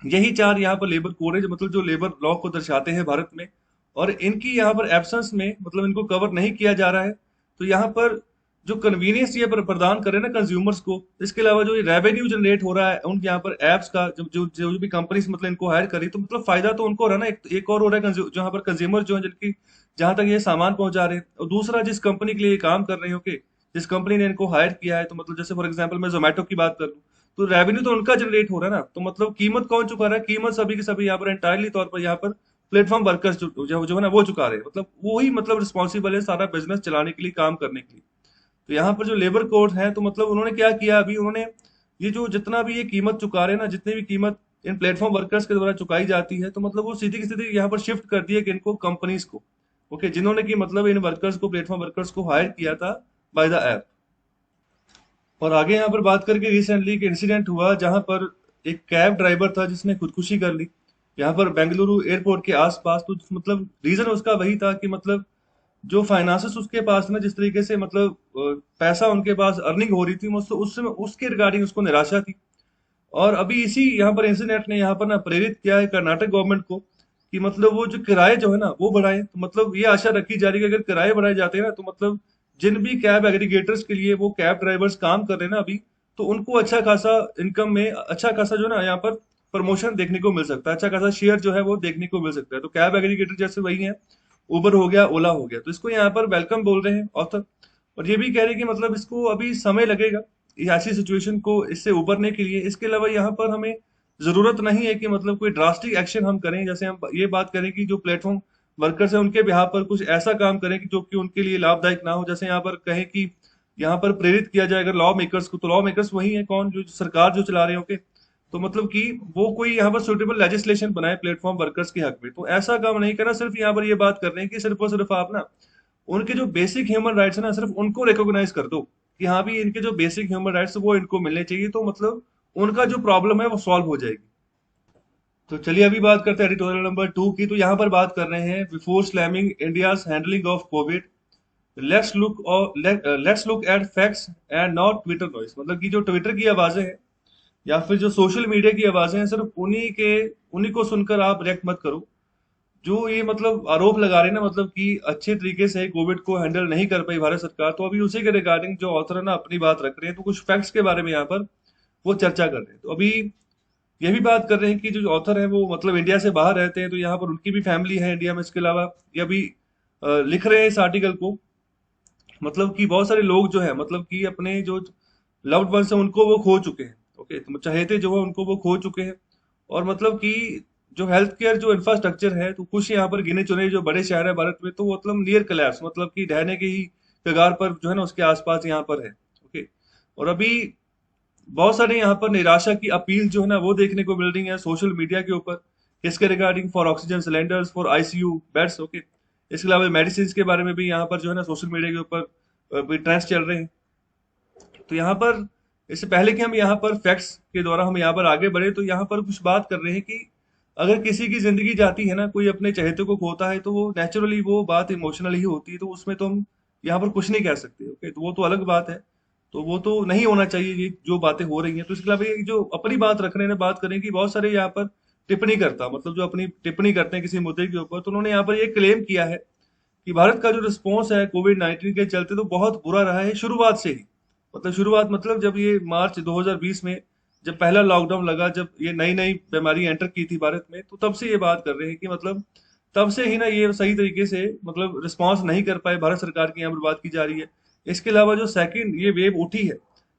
यही चार यहाँ पर लेबर कोड है, जो मतलब जो लेबर लॉ को दर्शाते हैं भारत में। और इनकी यहाँ पर एब्सेंस में मतलब इनको कवर नहीं किया जा रहा है। तो यहाँ पर जो कन्वीनियंस ये प्रदान करे ना कंज्यूमर्स को, इसके अलावा जो ये रेवेन्यू जनरेट हो रहा है उन यहाँ पर एप्स का, जो भी कंपनीज मतलब इनको हायर करी, तो मतलब फायदा तो उनको हो रहा है ना। एक और हो रहा है जो यहाँ पर कंज्यूमर जो है, जिनकी जहां तक ये सामान पहुंचा रहे हैं, और दूसरा जिस कंपनी के लिए ये काम कर रहे हो के, जिस कंपनी ने इनको हायर किया है, तो मतलब जैसे फॉर एग्जांपल मैं जोमेटो की बात करूं, तो रेवेन्यू तो उनका जनरेट हो रहा है ना। तो मतलब कीमत कौन चुका रहा है? कीमत सभी के सभी यहाँ पर एंटायरली तौर पर यहाँ पर प्लेटफॉर्म वर्कर्स जो है ना वो चुका रहे हैं। मतलब वो ही मतलब रिस्पॉन्सिबल है सारा बिजनेस चलाने के लिए, काम करने के लिए। तो यहाँ पर जो लेबर कोड है, तो मतलब उन्होंने क्या किया, अभी उन्होंने ये जो जितना भी ये कीमत चुका रहे हैं ना, जितनी भी कीमत इन प्लेटफॉर्म वर्कर्स के द्वारा चुकाई जाती है, तो मतलब वो सीधी की सीधी यहाँ पर शिफ्ट कर दी है कि इनको कंपनीज को, ओके, जिन्होंने कि मतलब इन वर्कर्स को, प्लेटफॉर्म वर्कर्स को हायर किया था बाय द ऐप। और आगे यहाँ पर बात करके रिसेंटली एक इंसिडेंट हुआ जहां पर एक कैब ड्राइवर था जिसने खुदकुशी कर ली यहाँ पर बेंगलुरु एयरपोर्ट के आसपास। तो मतलब रीजन उसका वही था कि मतलब जो फाइनेंसेस उसके पास ना, जिस तरीके से मतलब पैसा उनके पास अर्निंग हो रही थी, मुझसे उसके रिगार्डिंग उसको निराशा थी। और अभी इसी यहाँ पर इंसिडेंट ने यहाँ पर ना प्रेरित किया है कर्नाटक गवर्नमेंट को कि मतलब वो जो किराए जो है ना वो बढ़ाए। तो मतलब ये आशा रखी जा रही है कि अगर किराए बढ़ाए जाते हैं ना, तो मतलब जिन भी कैब एग्रीगेटर्स के लिए वो कैब ड्राइवर्स काम कर रहे हैं ना अभी, तो उनको अच्छा खासा इनकम में अच्छा खासा जो ना यहाँ पर प्रमोशन देखने को मिल सकता है, अच्छा खासा शेयर जो है वो देखने को मिल सकता है। तो कैब एग्रीगेटर जैसे वही है, उबर हो गया, ओला हो गया, तो इसको यहाँ पर वेलकम बोल रहे हैं ऑथर। और ये भी कह रहे हैं कि मतलब इसको अभी समय लगेगा ये ऐसी सिचुएशन को इससे उबरने के लिए। इसके अलावा यहाँ पर हमें जरूरत नहीं है कि मतलब कोई ड्रास्टिक एक्शन हम करें, जैसे हम ये बात करें कि जो प्लेटफॉर्म वर्कर्स है उनके बिहाफ पर कुछ ऐसा काम करें कि जो कि उनके लिए लाभदायक ना हो। जैसे यहाँ पर कहें कि यहाँ पर प्रेरित किया जाए अगर लॉ मेकर्स को, तो लॉ मेकर्स वही है कौन, जो सरकार जो चला रहे होंगे। तो मतलब कि वो कोई यहाँ पर सुटेबल लेजिस्लेशन बनाए प्लेटफॉर्म वर्कर्स के हक में। तो ऐसा काम नहीं करना, सिर्फ यहाँ पर ये बात कर रहे हैं कि सिर्फ और सिर्फ आप ना उनके जो बेसिक ह्यूमन राइट्स है ना, सिर्फ उनको रिकॉग्नाइज कर दो कि हाँ भी इनके जो बेसिक ह्यूमन राइट्स वो इनको मिलने चाहिए। तो मतलब उनका जो प्रॉब्लम है वो सॉल्व हो जाएगी। तो चलिए अभी बात करते हैं एडिटोरियल नंबर 2 की। तो यहाँ पर बात कर रहे हैं before slamming India's handling of Covid, let's look at facts and not Twitter noise. मतलब कि जो ट्विटर की आवाजें हैं या फिर जो सोशल मीडिया की आवाजें हैं, सिर्फ उन्हीं को सुनकर आप रिएक्ट मत करो। जो ये मतलब आरोप लगा रहे हैं ना, मतलब कि अच्छे तरीके से कोविड को हैंडल नहीं कर पाई भारत सरकार, तो अभी उसी के रिगार्डिंग जो ऑथर है ना अपनी बात रख रहे हैं। तो कुछ फैक्ट्स के बारे में यहाँ पर वो चर्चा कर रहे हैं। तो अभी ये भी बात कर रहे हैं कि जो ऑथर है वो मतलब इंडिया से बाहर रहते हैं, तो यहाँ पर उनकी भी फैमिली है इंडिया में। इसके अलावा ये अभी लिख रहे हैं इस आर्टिकल को, मतलब कि बहुत सारे लोग जो है मतलब कि अपने जो लव्ड वंस है उनको वो खो चुके हैं, ओके, तो चहेते जो है उनको वो खो चुके हैं। और मतलब कि जो हेल्थ केयर जो इंफ्रास्ट्रक्चर है, तो कुछ यहाँ पर गिने चुने जो बड़े शहर है भारत में, तो वो मतलब नियर कलैप्स, मतलब कि ढहने के ही कगार पर जो है ना उसके आसपास यहाँ पर है, ओके। और अभी बहुत सारे यहाँ पर निराशा की अपील जो है ना वो देखने को मिल रही है सोशल मीडिया के ऊपर, इसके regarding for oxygen cylinders, for ICU beds, okay. इसके अलावा मेडिसिन के बारे में भी यहाँ पर जो है ना सोशल मीडिया के ऊपर ट्रेंड्स चल रहे हैं। तो यहाँ पर इससे पहले कि हम यहाँ पर फैक्ट्स के द्वारा हम यहाँ पर आगे बढ़े, तो यहाँ पर कुछ बात कर रहे हैं कि अगर किसी की जिंदगी जाती है ना, कोई अपने चहेते को खोता है, तो वो नेचुरली वो बात इमोशनल ही होती है। तो उसमें तो हम यहाँ पर कुछ नहीं कह सकते, ओके, तो वो तो अलग बात है। तो वो तो नहीं होना चाहिए ये जो बातें हो रही हैं। तो इसके अलावा ये जो अपनी बात रख रहे हैं, बात करें कि बहुत सारे यहाँ पर टिप्पणी करता, मतलब जो अपनी टिप्पणी करते हैं किसी मुद्दे के ऊपर, तो उन्होंने यहाँ पर ये क्लेम किया है कि भारत का जो रिस्पॉन्स है कोविड-19 के चलते तो बहुत बुरा रहा है शुरुआत से ही। मतलब शुरुआत मतलब जब ये मार्च 2020 में जब पहला लॉकडाउन लगा, जब ये नई नई बीमारी एंटर की थी भारत में, तो तब से ये बात कर रहे हैं कि मतलब तब से ही ना ये सही तरीके से मतलब रिस्पॉन्स नहीं कर पाए, भारत सरकार की यहाँ पर बात की जा रही है। इसके अलावा जो सेकंड ये वेव उठी है,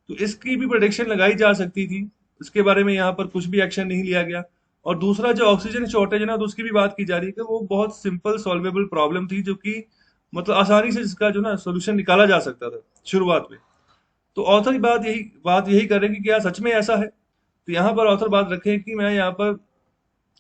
तो इसकी भी प्रोडिक्शन लगाई जा सकती थी, इसके बारे में यहाँ पर कुछ भी एक्शन नहीं लिया गया। और दूसरा जो ऑक्सीजन शॉर्टेज है ना, तो उसकी भी बात की जा रही है कि वो बहुत सिंपल सॉल्वेबल प्रॉब्लम थी, जो कि मतलब आसानी से इसका जो ना सोल्यूशन निकाला जा सकता था शुरुआत में। तो ऑथर की बात यही कर रहे हैं कि क्या सच में ऐसा है। तो यहाँ पर ऑथर बात रखे हैं कि मैं यहाँ पर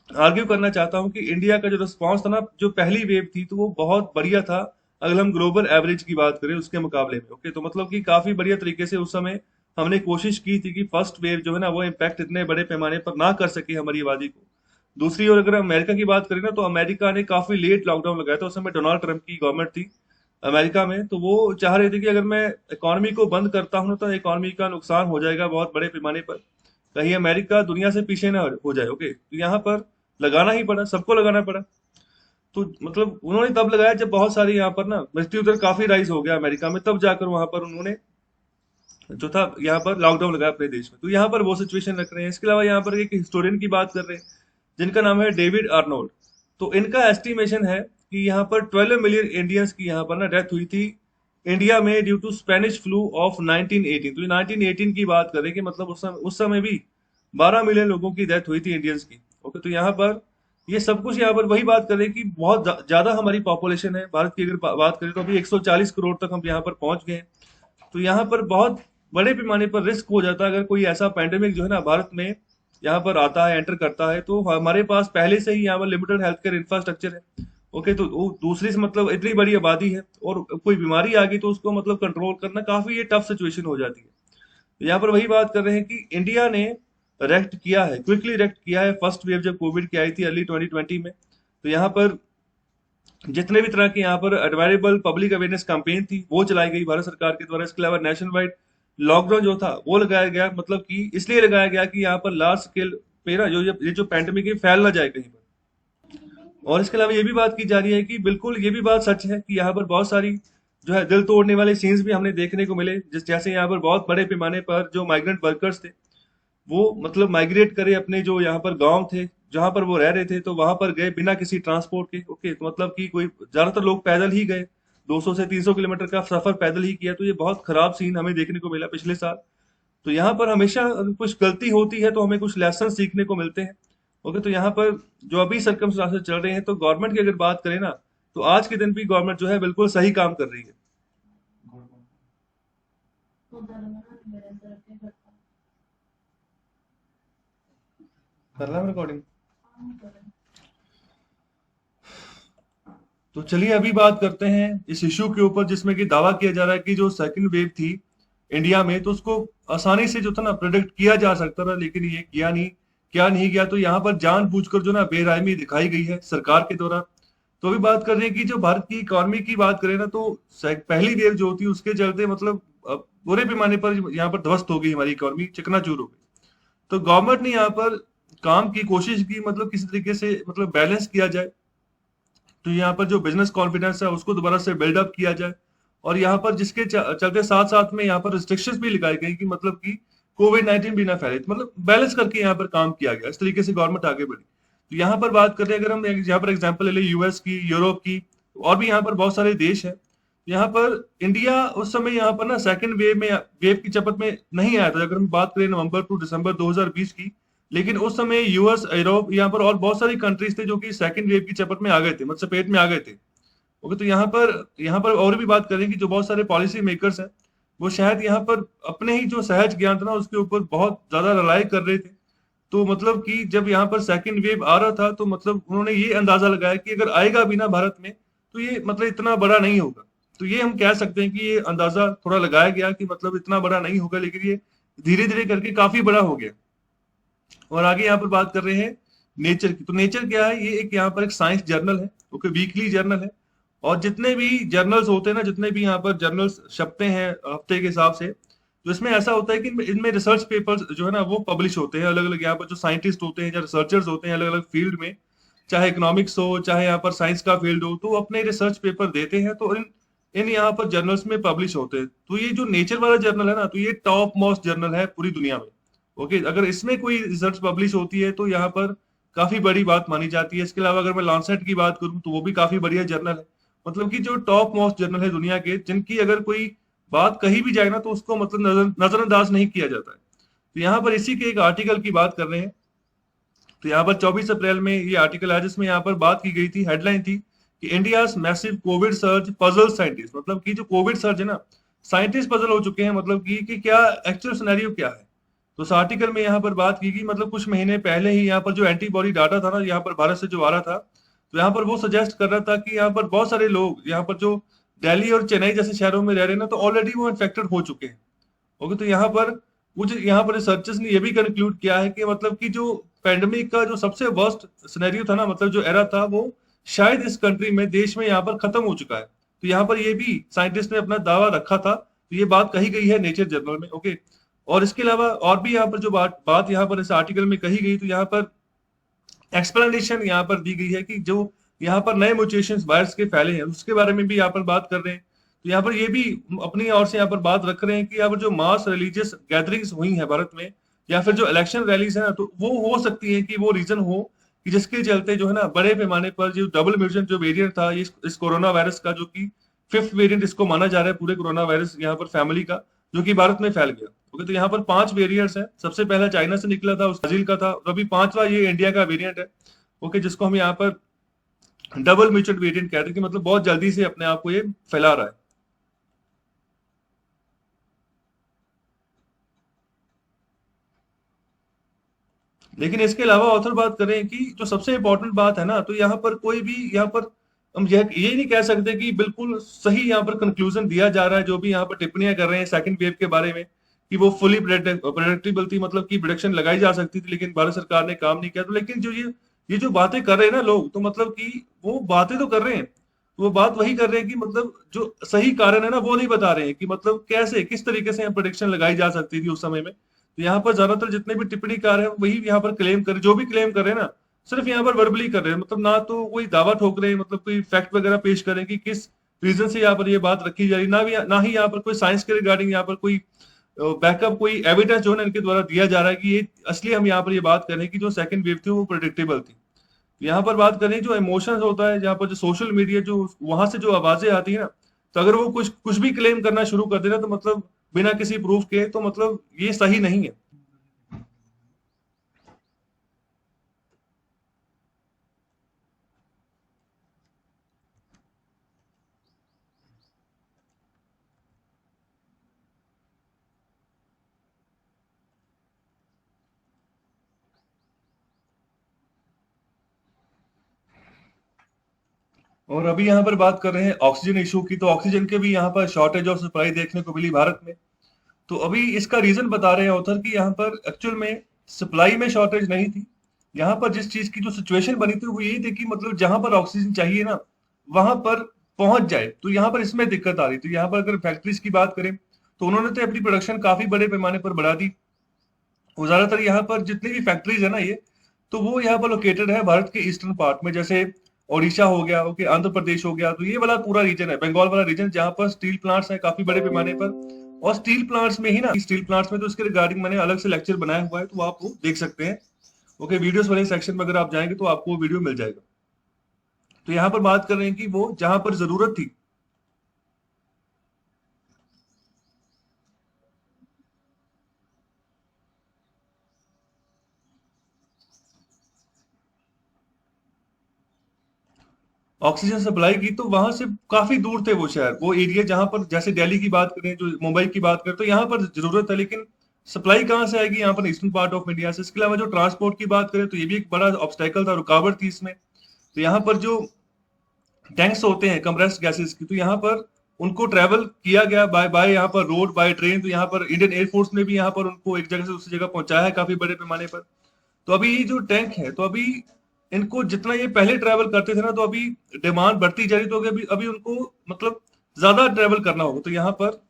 आर्ग्यू करना चाहता हूँ कि इंडिया का जो रिस्पॉन्स था ना, जो पहली वेव थी, तो वो बहुत बढ़िया था अगर हम ग्लोबल एवरेज की बात करें उसके मुकाबले में, ओके। तो मतलब कि काफी बढ़िया तरीके से उस समय हमने कोशिश की थी कि फर्स्ट वेव जो है ना वो इम्पैक्ट इतने बड़े पैमाने पर ना कर सके हमारी आबादी को। दूसरी ओर अगर अमेरिका की बात करें ना, तो अमेरिका ने काफी लेट लॉकडाउन लगाया था। उस समय डोनाल्ड ट्रंप की गवर्नमेंट थी अमेरिका में, तो वो चाह रहे थे कि अगर मैं इकोनॉमी को बंद करता हूँ ना, तो इकोनॉमी का नुकसान हो जाएगा बहुत बड़े पैमाने पर। कहीं अमेरिका दुनिया से पीछे ना हो जाए। ओके, तो यहाँ पर लगाना ही पड़ा, सबको लगाना पड़ा। तो मतलब उन्होंने तब लगाया जब बहुत सारी यहाँ पर ना मृत्यु दर काफी राइज हो गया अमेरिका में, तब जाकर वहां पर उन्होंने जो था यहाँ पर लॉकडाउन लगाया अपने देश में। तो यहाँ पर वो सिचुएशन रख रहे हैं। इसके अलावा यहाँ पर एक हिस्टोरियन की बात कर रहे हैं जिनका नाम है डेविड आर्नोल्ड। तो इनका एस्टिमेशन है कि यहाँ पर 12 मिलियन इंडियंस की यहाँ पर ना डेथ हुई थी इंडिया में due to Spanish flu of 1918। तो ये 1918 की बात करें कि मतलब उस समय भी 12 मिलियन लोगों की डेथ हुई थी इंडियंस की। ओके, तो यहाँ पर ये सब कुछ यहाँ पर वही बात करें कि बहुत ज्यादा हमारी पॉपुलेशन है भारत की। अगर बात करें तो अभी 140 करोड़ तक हम यहाँ पर पहुंच गए हैं। तो यहाँ पर बहुत बड़े पैमाने पर रिस्क हो जाता है अगर कोई ऐसा पैंडेमिक जो है ना भारत में यहाँ पर आता है, एंटर करता है। तो हमारे पास पहले से ही यहाँ पर लिमिटेड हेल्थ केयर इंफ्रास्ट्रक्चर है। ओके, तो दूसरी से मतलब इतनी बड़ी आबादी है और कोई बीमारी आ गई तो उसको मतलब कंट्रोल करना काफी ये टफ सिचुएशन हो जाती है। तो यहाँ पर वही बात कर रहे हैं कि इंडिया ने रेक्ट किया है, क्विकली रेक्ट किया है। फर्स्ट वेव जब कोविड की आई थी अर्ली 2020 में, तो यहाँ पर जितने भी तरह की यहाँ पर अवेलेबल पब्लिक अवेयरनेस कैंपेन थी वो चलाई गई भारत सरकार के द्वारा। इसके अलावा नेशनल वाइड लॉकडाउन जो था वो लगाया गया, मतलब कि इसलिए लगाया गया कि यहाँ पर लार्ज स्केल पे ना जो ये जो पैंडेमिक है फैल ना जाए कहीं पर। और इसके अलावा ये भी बात की जा रही है कि बिल्कुल ये भी बात सच है कि यहाँ पर बहुत सारी जो है दिल तोड़ने वाले सीन्स भी हमने देखने को मिले। जैसे यहाँ पर बहुत बड़े पैमाने पर जो माइग्रेंट वर्कर्स थे वो मतलब माइग्रेट करे अपने जो यहाँ पर गांव थे जहां पर वो रह रहे थे, तो वहां पर गए बिना किसी ट्रांसपोर्ट के। ओके, तो मतलब कि कोई ज्यादातर लोग पैदल ही गए, 200 से 300 किलोमीटर का सफर पैदल ही किया। तो ये बहुत खराब सीन हमें देखने को मिला पिछले साल। तो यहाँ पर हमेशा अगर कुछ गलती होती है तो हमें कुछ लेसन सीखने को मिलते हैं। ओके, तो यहाँ पर जो अभी सर्कमस्टांसेस चल रहे हैं, तो गवर्नमेंट की अगर बात करें ना, तो आज के दिन भी गवर्नमेंट जो है बिल्कुल सही काम कर रही है। कर रहा है रिकॉर्डिंग। तो चलिए अभी बात करते हैं इस इश्यू के ऊपर जिसमें कि दावा किया जा रहा है कि जो सेकंड वेव थी इंडिया में, तो उसको आसानी से जो था ना प्रोडिक्ट किया जा सकता था, लेकिन ये किया नहीं। क्या नहीं किया, तो यहाँ पर जानबूझकर जो ना बेरहमी दिखाई गई है सरकार के द्वारा। तो अभी बात कर रहे हैं कि जो भारत की इकोनॉमी की बात करें ना, तो पहली वेव जो होती है उसके चलते मतलब बुरे पैमाने पर यहाँ पर ध्वस्त हो गई हमारी इकोनॉमी, चकनाचूर हो गई। तो गवर्नमेंट ने यहाँ पर काम की कोशिश की, मतलब किसी तरीके से मतलब बैलेंस किया जाए। तो यहाँ पर जो बिजनेस कॉन्फिडेंस है उसको दोबारा से बिल्डअप किया जाए। और यहाँ पर जिसके चलते साथ साथ में यहाँ पर रिस्ट्रिक्शंस भी लगाई गई कि मतलब कि कोविड-19 भी ना फैले। तो मतलब बैलेंस करके यहाँ पर काम किया गया, इस तरीके से गवर्नमेंट आगे बढ़ी। तो यहाँ पर बात करें अगर हम यहाँ पर एग्जाम्पल ले लें यूएस की, यूरोप की, और भी यहाँ पर बहुत सारे देश है। यहाँ पर इंडिया उस समय यहाँ पर ना सेकंड वेव की चपेट में नहीं आया था। अगर हम बात करें नवंबर टू दिसंबर 2020 की, लेकिन उस समय यूएस, यूरोप, यहाँ पर और बहुत सारी कंट्रीज थे जो कि सेकंड वेव की चपेट में आ गए थे, मतलब चपेट में आ गए थे। ओके, तो यहाँ पर और भी बात करें कि जो बहुत सारे पॉलिसी मेकर्स हैं वो शायद यहाँ पर अपने ही जो सहज ज्ञान था ना उसके ऊपर बहुत ज्यादा रिलाई कर रहे थे। तो मतलब कि जब यहाँ पर सेकंड वेव आ रहा था तो मतलब उन्होंने ये अंदाजा लगाया कि अगर आएगा भी ना भारत में तो ये मतलब इतना बड़ा नहीं होगा। तो ये हम कह सकते हैं कि ये अंदाजा थोड़ा लगाया गया कि मतलब इतना बड़ा नहीं होगा, लेकिन ये धीरे धीरे करके काफी बड़ा हो गया। और आगे यहाँ पर बात कर रहे हैं नेचर की। तो नेचर क्या है, ये एक यहाँ पर एक साइंस जर्नल है। ओके, वीकली जर्नल है। और जितने भी जर्नल्स होते हैं ना, जितने भी यहाँ पर जर्नल्स छपते हैं हफ्ते के हिसाब से, तो इसमें ऐसा होता है कि इनमें रिसर्च पेपर्स जो है ना वो पब्लिश होते हैं। अलग अलग यहाँ पर जो साइंटिस्ट होते हैं या रिसर्चर्स होते हैं अलग अलग फील्ड में, चाहे इकोनॉमिक्स हो चाहे यहाँ पर साइंस का फील्ड हो, तो वो अपने रिसर्च पेपर देते हैं। तो इन इन यहाँ पर जर्नल्स में पब्लिश होते हैं। तो ये जो नेचर वाला जर्नल है ना, तो ये टॉप मोस्ट जर्नल है पूरी दुनिया में। ओके, अगर इसमें कोई रिसर्च पब्लिश होती है तो यहाँ पर काफी बड़ी बात मानी जाती है। इसके अलावा अगर मैं लॉन्सेट की बात करूं तो वो भी काफी बढ़िया जर्नल है। मतलब कि जो टॉप मोस्ट जर्नल है दुनिया के, जिनकी अगर कोई बात कही भी जाए ना तो उसको मतलब नजरअंदाज नहीं किया जाता है। तो यहाँ पर इसी के एक आर्टिकल की बात कर रहे हैं। तो यहाँ पर 24 अप्रैल में ये आर्टिकल है जिसमें यहाँ पर बात की गई थी, हेडलाइन थी कि India massive Covid surge puzzle scientist. मतलब कि जो कोविड सर्ज है ना, साइंटिस्ट पजल हो चुके हैं, मतलब कि क्या एक्चुअल सिनेरियो क्या है। तो उस आर्टिकल में यहाँ पर बात की गई, मतलब कुछ महीने पहले ही यहाँ पर जो एंटीबॉडी डाटा था ना यहाँ पर भारत से जो आ रहा था, तो यहाँ पर वो सजेस्ट कर रहा था कि यहाँ पर बहुत सारे लोग यहाँ पर जो दिल्ली और चेन्नई जैसे शहरों में रह रहे हैं ना, तो ऑलरेडी वो इन्फेक्टेड हो चुके हैं। ओके, तो यहाँ पर रिसर्चर्स ने ये भी कंक्लूड किया है कि मतलब कि जो पैंडेमिक का जो सबसे वर्स्ट सिनेरियो था ना, मतलब जो एरा था, वो शायद इस कंट्री में, देश में यहाँ पर खत्म हो चुका है। तो यहाँ पर ये भी साइंटिस्ट ने अपना दावा रखा था। तो ये बात कही गई है नेचर जर्नल में। ओके, और इसके अलावा और भी यहाँ पर जो बात बात यहाँ पर इस आर्टिकल में कही गई, तो यहाँ पर एक्सप्लेनेशन यहाँ पर दी गई है कि जो यहाँ पर नए म्यूटेशन वायरस के फैले हैं उसके बारे में भी यहाँ पर बात कर रहे हैं। तो यहाँ पर ये भी अपनी ओर से यहाँ पर बात रख रहे हैं कि यहाँ पर जो मास रिलीजियस गैदरिंग्स हुई हैं भारत में, या फिर जो इलेक्शन रैलीज है ना, तो वो हो सकती है कि वो रीजन हो कि जिसके चलते जो है ना बड़े पैमाने पर जो डबल म्यूटेशन जो वेरिएंट था इस कोरोना वायरस का, जो कि फिफ्थ वेरिएंट इसको माना जा रहा है पूरे कोरोना वायरस यहाँ पर फैमिली का, जो कि भारत में फैल गया। ओके, तो यहाँ पर 5 वेरिएंट्स हैं। सबसे पहला चाइना से निकला था, उस ब्राजील का था, और अभी पांचवा ये इंडिया का वेरिएंट है। ओके, जिसको हम यहाँ पर डबल म्यूटेंट वेरिएंट कहते हैं, कि मतलब बहुत जल्दी से अपने आप को ये फैला रहा है। लेकिन इसके अलावा ऑथर बात करें कि जो सबसे इंपॉर्टेंट बात है ना, तो यहाँ पर कोई भी यहाँ पर हम ये नहीं कह सकते कि बिल्कुल सही यहाँ पर कंक्लूजन दिया जा रहा है। जो भी यहाँ पर टिप्पणियां कर रहे हैं सेकंड वेव के बारे में कि वो फुली प्रेडिक्टेबल थी, मतलब कि प्रोडिक्शन लगाई जा सकती थी, लेकिन भारत सरकार ने काम नहीं किया। तो लेकिन जो ये जो बातें कर रहे हैं ना लोग, तो मतलब कि वो बातें तो कर रहे हैं, तो वो बात वही कर रहे हैं कि मतलब जो सही कारण है ना वो नहीं बता रहे हैं कि मतलब कैसे किस तरीके से प्रोडिक्शन लगाई जा सकती थी उस समय में। तो यहाँ पर ज्यादातर जितने भी टिप्पणीकार हैं वही यहाँ पर क्लेम कर, जो भी क्लेम कर रहे हैं ना, सिर्फ यहाँ पर वर्बली कर रहे हैं, मतलब ना तो कोई दावा ठोक रहे हैं, मतलब कोई फैक्ट वगैरह पेश करें कि किस रीजन से यहाँ पर ये बात रखी जा रही, ना ही यहाँ पर कोई साइंस के रिगार्डिंग यहाँ पर कोई बैकअप, कोई एविडेंस जो है ना इनके द्वारा दिया जा रहा है कि ये असली हम यहाँ पर ये बात करें कि जो सेकंड वेव थी वो प्रेडिक्टेबल थी। यहाँ पर बात करें जो इमोशंस होता है, जहाँ पर जो सोशल मीडिया जो वहां से जो आवाजें आती है ना, तो अगर वो कुछ कुछ भी क्लेम करना शुरू कर देना, तो मतलब बिना किसी प्रूफ के, तो मतलब ये सही नहीं है। और अभी यहाँ पर बात कर रहे हैं ऑक्सीजन इशू की, तो ऑक्सीजन के भी यहाँ पर शॉर्टेज ऑफ सप्लाई देखने को मिली भारत में। तो अभी इसका रीजन बता रहे हैं ऑथर कि यहाँ पर एक्चुअल में सप्लाई में शॉर्टेज नहीं थी। यहाँ पर जिस चीज की जो सिचुएशन बनी थी वो यही थी कि मतलब जहां पर ऑक्सीजन चाहिए ना वहां पर पहुंच जाए, तो यहाँ पर इसमें दिक्कत आ रही थी। यहाँ पर अगर फैक्ट्रीज की बात करें, तो उन्होंने तो अपनी प्रोडक्शन काफी बड़े पैमाने पर बढ़ा दी। वो ज्यादातर यहाँ पर जितनी भी फैक्ट्रीज है ना ये, तो वो यहाँ पर लोकेटेड है भारत के ईस्टर्न पार्ट में, जैसे ओडिशा हो गया, ओके, आंध्र प्रदेश हो गया। तो ये वाला पूरा रीजन है, बंगाल वाला रीजन, जहाँ पर स्टील प्लांट्स हैं काफी बड़े पैमाने पर। और स्टील प्लांट्स में ही ना, स्टील प्लांट्स में तो इसके रिगार्डिंग मैंने अलग से लेक्चर बनाया हुआ है, तो आप वो देख सकते हैं। ओके, वीडियोस वाले सेक्शन में अगर आप जाएंगे तो आपको वो वीडियो मिल जाएगा। तो यहाँ पर बात कर रहे हैं कि वो जहां पर जरूरत थी। ऑक्सीजन सप्लाई की, तो वहां से काफी दूर थे वो शहर, वो एरिया जहां पर, जैसे दिल्ली की बात करें, जो मुंबई की बात करें, तो यहाँ पर जरूरत है, लेकिन सप्लाई कहाँ से आएगी यहाँ पर ईस्टर्न पार्ट ऑफ इंडिया से। इसके अलावा जो ट्रांसपोर्ट की बात करें, तो ये भी एक बड़ा ऑब्स्टेकल था, रुकावट थी इसमें। तो यहाँ पर जो टैंक्स होते हैं कंप्रेस्ड गैसेस की, तो यहाँ पर उनको ट्रेवल किया गया बाय बाय यहाँ पर रोड, बाय ट्रेन। तो यहाँ पर इंडियन एयरफोर्स ने भी यहाँ पर उनको एक जगह से दूसरी जगह पहुंचाया है काफी बड़े पैमाने पर। तो अभी ये जो टैंक है, तो अभी इनको जितना ये पहले ट्रेवल करते थे ना, तो अभी डिमांड बढ़ती जा रही, तो अभी अभी उनको मतलब ज्यादा ट्रेवल करना होगा। तो यहाँ पर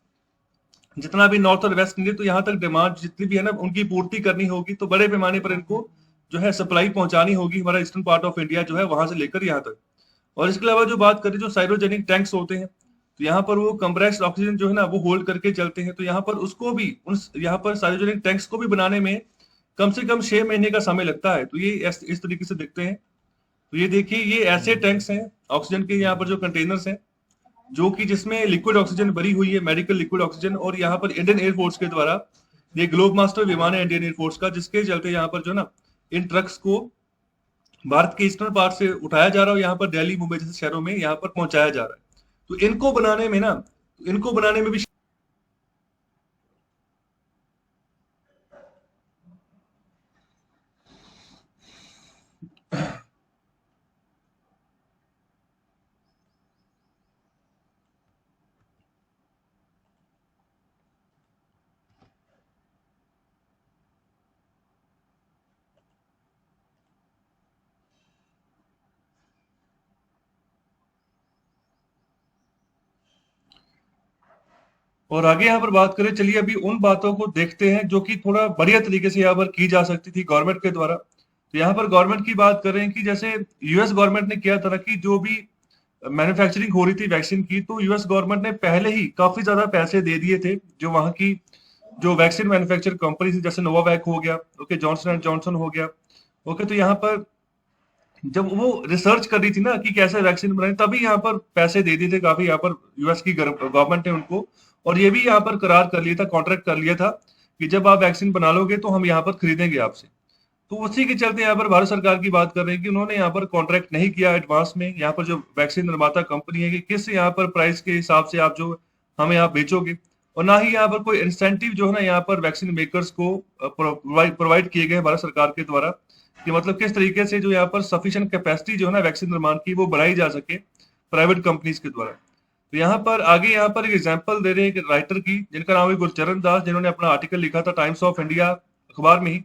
जितना भी नॉर्थ और वेस्ट इंडिया, तो यहाँ तक डिमांड जितनी भी है ना उनकी पूर्ति करनी होगी, तो बड़े पैमाने पर इनको जो है सप्लाई पहुंचानी होगी हमारा ईस्टर्न पार्ट ऑफ इंडिया जो है वहां से लेकर यहाँ तक। और इसके अलावा जो बात करें, जो साइरोजेनिक टैंक्स होते हैं, तो यहाँ पर वो कंप्रेस्ड ऑक्सीजन जो है ना वो होल्ड करके चलते हैं। तो यहाँ पर उसको भी उन यहाँ पर साइरोजेनिक टैंक्स को भी बनाने में कम से कम 6 महीने का समय लगता है। तो ये इस तरीके से दिखते हैं। तो ये देखिए, ये ऐसे टैंक्स हैं ऑक्सीजन के, यहाँ पर जो कंटेनर्स हैं, जो कि जिसमें लिक्विड ऑक्सीजन भरी हुई है, मेडिकल लिक्विड ऑक्सीजन। और यहाँ पर इंडियन एयरफोर्स के द्वारा, ये ग्लोब मास्टर विमान है इंडियन एयरफोर्स का, जिसके चलते यहाँ पर जो ना इन ट्रक्स को भारत के ईस्टर्न पार्ट से उठाया जा रहा है, यहाँ पर दिल्ली मुंबई जैसे शहरों में यहाँ पर पहुंचाया जा रहा है। तो इनको बनाने में ना, इनको बनाने में भी और आगे यहाँ पर बात करें, चलिए अभी उन बातों को देखते हैं जो कि थोड़ा बढ़िया तरीके से यहाँ पर की जा सकती थी गवर्नमेंट के द्वारा। तो यहाँ पर गवर्नमेंट की बात करें कि जैसे यूएस गवर्नमेंट ने किया था ना कि जो भी मैन्युफैक्चरिंग हो रही थी वैक्सीन की, तो यूएस गवर्नमेंट ने पहले ही काफी ज्यादा पैसे दे दिए थे जो वहां की जो वैक्सीन मैन्युफैक्चर कंपनी थी, जैसे नोवावैक हो गया, ओके, जॉनसन एंड जॉनसन हो गया, ओके। तो यहाँ पर जब वो रिसर्च कर रही थी ना कि कैसे वैक्सीन बनाए, तभी यहाँ पर पैसे दे दिए थे काफी, यहाँ पर यूएस की गवर्नमेंट ने उनको। और ये भी यहाँ पर करार कर लिया था, कॉन्ट्रैक्ट कर लिया था कि जब आप वैक्सीन बना लोगे तो हम यहाँ पर खरीदेंगे आपसे। तो उसी के चलते यहाँ पर भारत सरकार की बात कर रहे हैं कि उन्होंने यहाँ पर कॉन्ट्रैक्ट नहीं किया एडवांस में, यहाँ पर जो वैक्सीन निर्माता कंपनी है कि किस यहाँ पर प्राइस के हिसाब से आप जो हमें यहाँ बेचोगे, और ना ही यहाँ पर कोई इंसेंटिव जो है ना यहाँ पर वैक्सीन मेकर्स को प्रोवाइड किए गए भारत सरकार के द्वारा, कि मतलब किस तरीके से जो यहाँ पर सफिशिएंट कैपेसिटी जो है ना वैक्सीन निर्माण की वो बढ़ाई जा सके प्राइवेट कंपनीज के द्वारा। तो यहाँ पर आगे यहाँ पर एक एग्जांपल दे रहे हैं एक राइटर की, जिनका नाम है गुरचरण दास, जिन्होंने अपना आर्टिकल लिखा था टाइम्स ऑफ इंडिया अखबार में ही।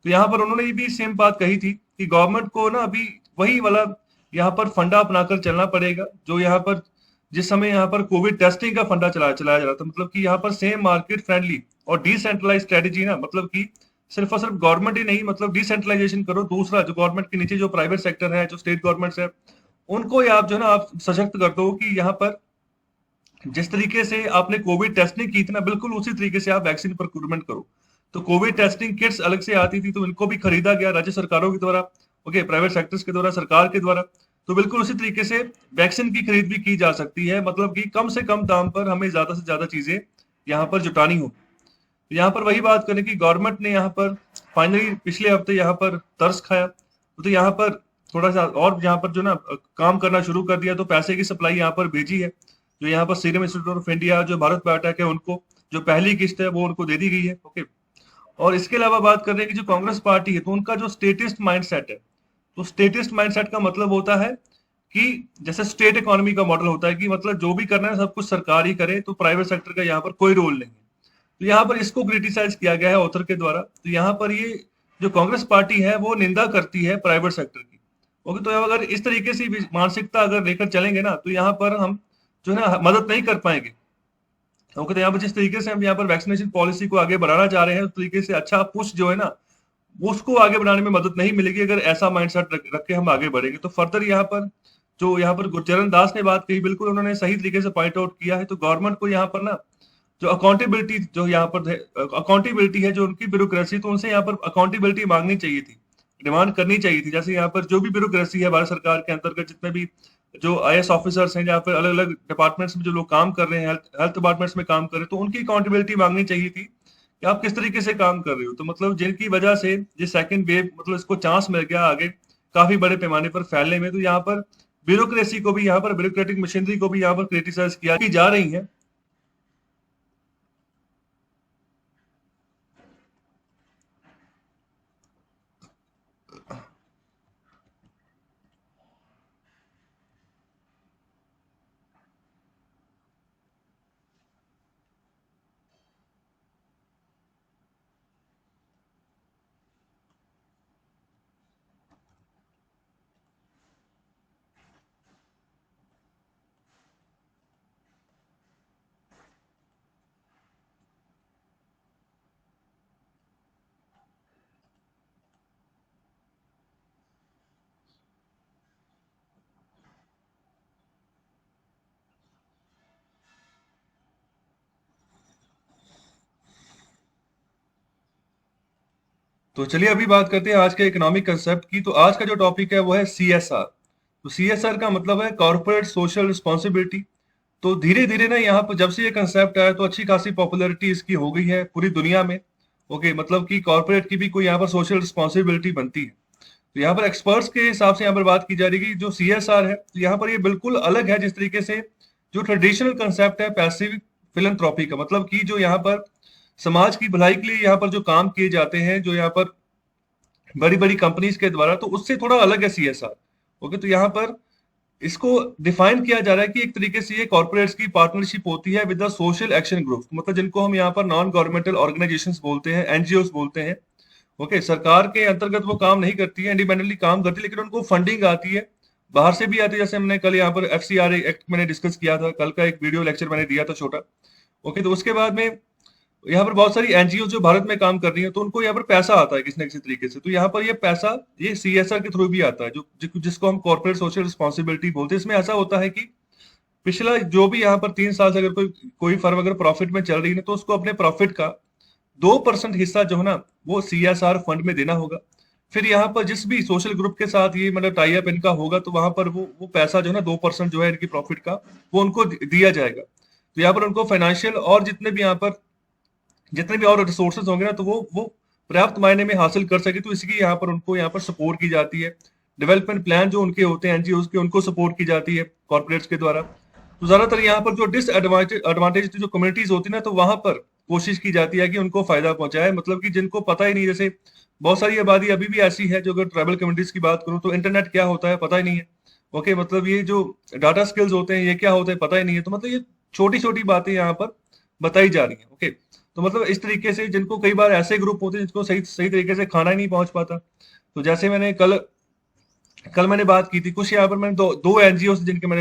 तो यहाँ पर उन्होंने भी सेम बात कही थी कि गवर्नमेंट को ना अभी वही वाला यहाँ पर फंडा अपनाकर चलना पड़ेगा जो यहाँ पर जिस समय यहाँ पर कोविड टेस्टिंग का फंडा चलाया चलाया जा रहा था, मतलब कि यहाँ पर सेम मार्केट फ्रेंडली और डिसेंट्रलाइज स्ट्रेटेजी ना, मतलब कि सिर्फ और सिर्फ गवर्नमेंट ही नहीं, मतलब डिसेंट्रलाइजेशन करो, दूसरा जो गवर्नमेंट के नीचे जो प्राइवेट सेक्टर है, जो स्टेट गवर्नमेंट्स है, उनको ही आप जो है ना आप सशक्त कर दो कि यहाँ पर जिस तरीके से आपने कोविड टेस्टिंग की थी ना, बिल्कुल उसी तरीके से आप वैक्सीन प्रोक्यूरमेंट करो। तो कोविड टेस्टिंग किट्स अलग से आती थी, तो इनको भी खरीदा गया राज्य सरकारों के द्वारा, ओके, प्राइवेट सेक्टर्स के द्वारा, सरकार के द्वारा। तो बिल्कुल उसी तरीके से वैक्सीन की खरीद भी की जा सकती है, मतलब कि कम से कम दाम पर हमें ज्यादा से ज्यादा चीजें यहाँ पर जुटानी हो। तो यहाँ पर वही बात करें कि गवर्नमेंट ने यहाँ पर फाइनली पिछले हफ्ते यहाँ पर तरस खाया, तो यहाँ पर थोड़ा सा और यहाँ पर जो ना काम करना शुरू कर दिया, तो पैसे की सप्लाई यहाँ पर भेजी है, जो यहाँ पर सीरम इंस्टीट्यूट ऑफ इंडिया, जो भारत बायोटेक है, उनको जो पहली किस्त है वो उनको दे दी गई है, ओके। और इसके अलावा बात कर रहे हैं कि जो कांग्रेस पार्टी है, तो उनका जो स्टेटिस्ट माइंडसेट है, तो स्टेटिस्ट माइंडसेट का मतलब होता है कि जैसे स्टेट इकोनॉमी का मॉडल होता है कि मतलब जो भी करना है सब कुछ सरकार ही करे, तो प्राइवेट सेक्टर का यहाँ पर कोई रोल नहीं है। तो यहाँ पर इसको क्रिटिसाइज किया गया है ऑथर के द्वारा। तो यहाँ पर ये जो कांग्रेस पार्टी है वो निंदा करती है प्राइवेट सेक्टर की, ओके। तो अगर इस तरीके से मानसिकता अगर लेकर चलेंगे ना, तो यहाँ पर हम जो है ना मदद नहीं कर पाएंगे, ओके। तो यहाँ पर जिस तरीके से हम यहाँ पर वैक्सीनेशन पॉलिसी को आगे बढ़ाना चाह रहे हैं, उस तरीके से अच्छा पुश जो है ना उसको आगे बढ़ाने में मदद नहीं मिलेगी अगर ऐसा माइंडसेट रख के हम आगे बढ़ेंगे। तो फर्दर यहाँ पर जो यहाँ पर गुरचरण दास ने बात कही, बिल्कुल उन्होंने सही तरीके से पॉइंट आउट किया है। तो गवर्नमेंट को यहाँ पर ना जो अकाउंटेबिलिटी जो यहाँ पर अकाउंटेबिलिटी है, जो उनकी ब्यूरोक्रेसी, तो उनसे यहाँ पर अकाउंटेबिलिटी मांगनी चाहिए थी, डिमांड करनी चाहिए थी। जैसे यहाँ पर जो भी ब्यूरोक्रेसी है भारत सरकार के अंतर्गत, जितने भी जो आईएएस ऑफिसर्स हैं या फिर अलग अलग डिपार्टमेंट्स में जो लोग काम कर रहे हैं, हेल्थ डिपार्टमेंट्स में काम कर रहे हैं, तो उनकी अकाउंटेबिलिटी मांगनी चाहिए थी कि आप किस तरीके से काम कर रहे हो। तो मतलब जिनकी वजह से ये सेकंड वेव, मतलब इसको चांस मिल गया आगे काफी बड़े पैमाने पर फैलने में, तो यहाँ पर ब्यूरोक्रेसी को भी, यहाँ पर ब्यूरोक्रेटिक मशीनरी को भी यहाँ पर क्रिटिसाइज किया जा रही है। तो चलिए अभी बात करते हैं आज के इकोनॉमिक कंसेप्ट की। तो आज का जो टॉपिक है वो है सीएसआर। तो सीएसआर का मतलब है कॉर्पोरेट सोशल रिस्पॉन्सिबिलिटी। तो धीरे धीरे ना यहाँ पर जब से ये कंसेप्ट आया, तो अच्छी खासी पॉपुलैरिटी इसकी हो गई है पूरी दुनिया में, ओके। मतलब कि कॉर्पोरेट की भी कोई यहाँ पर सोशल रिस्पॉन्सिबिलिटी बनती है। तो यहाँ पर एक्सपर्ट्स के हिसाब से यहाँ पर बात की जा रही है कि जो सीएसआर है, तो यहाँ पर ये बिल्कुल अलग है जिस तरीके से जो ट्रेडिशनल कंसेप्ट है पैसिव फिलैंथ्रोपी का, मतलब कि जो यहाँ पर समाज की भलाई के लिए यहाँ पर जो काम किए जाते हैं, जो यहाँ पर बड़ी बड़ी कंपनीज के द्वारा, तो उससे थोड़ा अलग है सीएसआर, ओके। तो यहाँ पर इसको डिफाइन किया जा रहा है कि एक तरीके से ये कॉर्पोरेट्स की पार्टनरशिप होती है with the social action group, मतलब जिनको हम यहाँ पर नॉन गवर्नमेंटल ऑर्गेनाइजेशंस बोलते हैं, एनजीओस बोलते हैं, ओके। सरकार के अंतर्गत वो काम नहीं करती है, इंडिपेंडेंटली काम करती है, लेकिन उनको फंडिंग आती है, बाहर से भी आती है। जैसे हमने कल यहाँ पर एफसीआरए एक्ट मैंने डिस्कस किया था, कल का एक वीडियो लेक्चर मैंने दिया था छोटा, ओके, तो उसके बाद में यहाँ पर बहुत सारी एनजीओ जो भारत में काम कर रही है, तो उनको यहाँ पर पैसा आता है किसी न किसी तरीके से। तो यहाँ पर ये पैसा ये सीएसआर के थ्रू भी आता है, जिसको हम कॉर्पोरेट सोशल रिस्पॉन्सिबिलिटी बोलते हैं। इसमें ऐसा होता है कि पिछला जो भी यहाँ पर 3 साल से अगर कोई कोई फर्म अगर प्रॉफिट में चल रही है ना, तो उसको अपने प्रॉफिट का 2% हिस्सा जो है ना वो सीएसआर फंड में देना होगा। फिर यहाँ पर जिस भी सोशल ग्रुप के साथ ये मतलब टाई अप इनका होगा, तो वहां पर वो पैसा जो है ना 2% जो है इनकी प्रॉफिट का, वो उनको दिया जाएगा। तो यहाँ पर उनको फाइनेंशियल और जितने भी और रिसोर्सेज होंगे ना, तो वो पर्याप्त मायने में हासिल कर सके, तो इसकी यहाँ पर उनको यहाँ पर सपोर्ट की जाती है। डेवलपमेंट प्लान जो उनके होते हैं एनजीओ के, उनको सपोर्ट की जाती है कॉर्पोरेट्स के द्वारा। तो ज्यादातर यहाँ पर जो डिसएडवांटेज जो कम्युनिटीज होती है ना, तो वहां पर कोशिश की जाती है कि उनको फायदा पहुंचाए, मतलब कि जिनको पता ही नहीं, जैसे बहुत सारी आबादी अभी भी ऐसी है जो, अगर ट्राइबल कम्युनिटीज की बात करूं, तो इंटरनेट क्या होता है पता ही नहीं है। ओके, मतलब ये जो डाटा स्किल्स होते हैं ये क्या होते हैं पता ही नहीं है। तो मतलब ये छोटी छोटी बातें यहाँ पर बताई जा रही हैं। ओके, तो मतलब इस तरीके से जिनको कई बार ऐसे ग्रुप होते हैं जिनको सही सही तरीके से खाना ही नहीं पहुंच पाता। तो जैसे मैंने कल कल मैंने बात की थी कुछ, यहाँ पर मैंने दो एनजीओ जिनके मैंने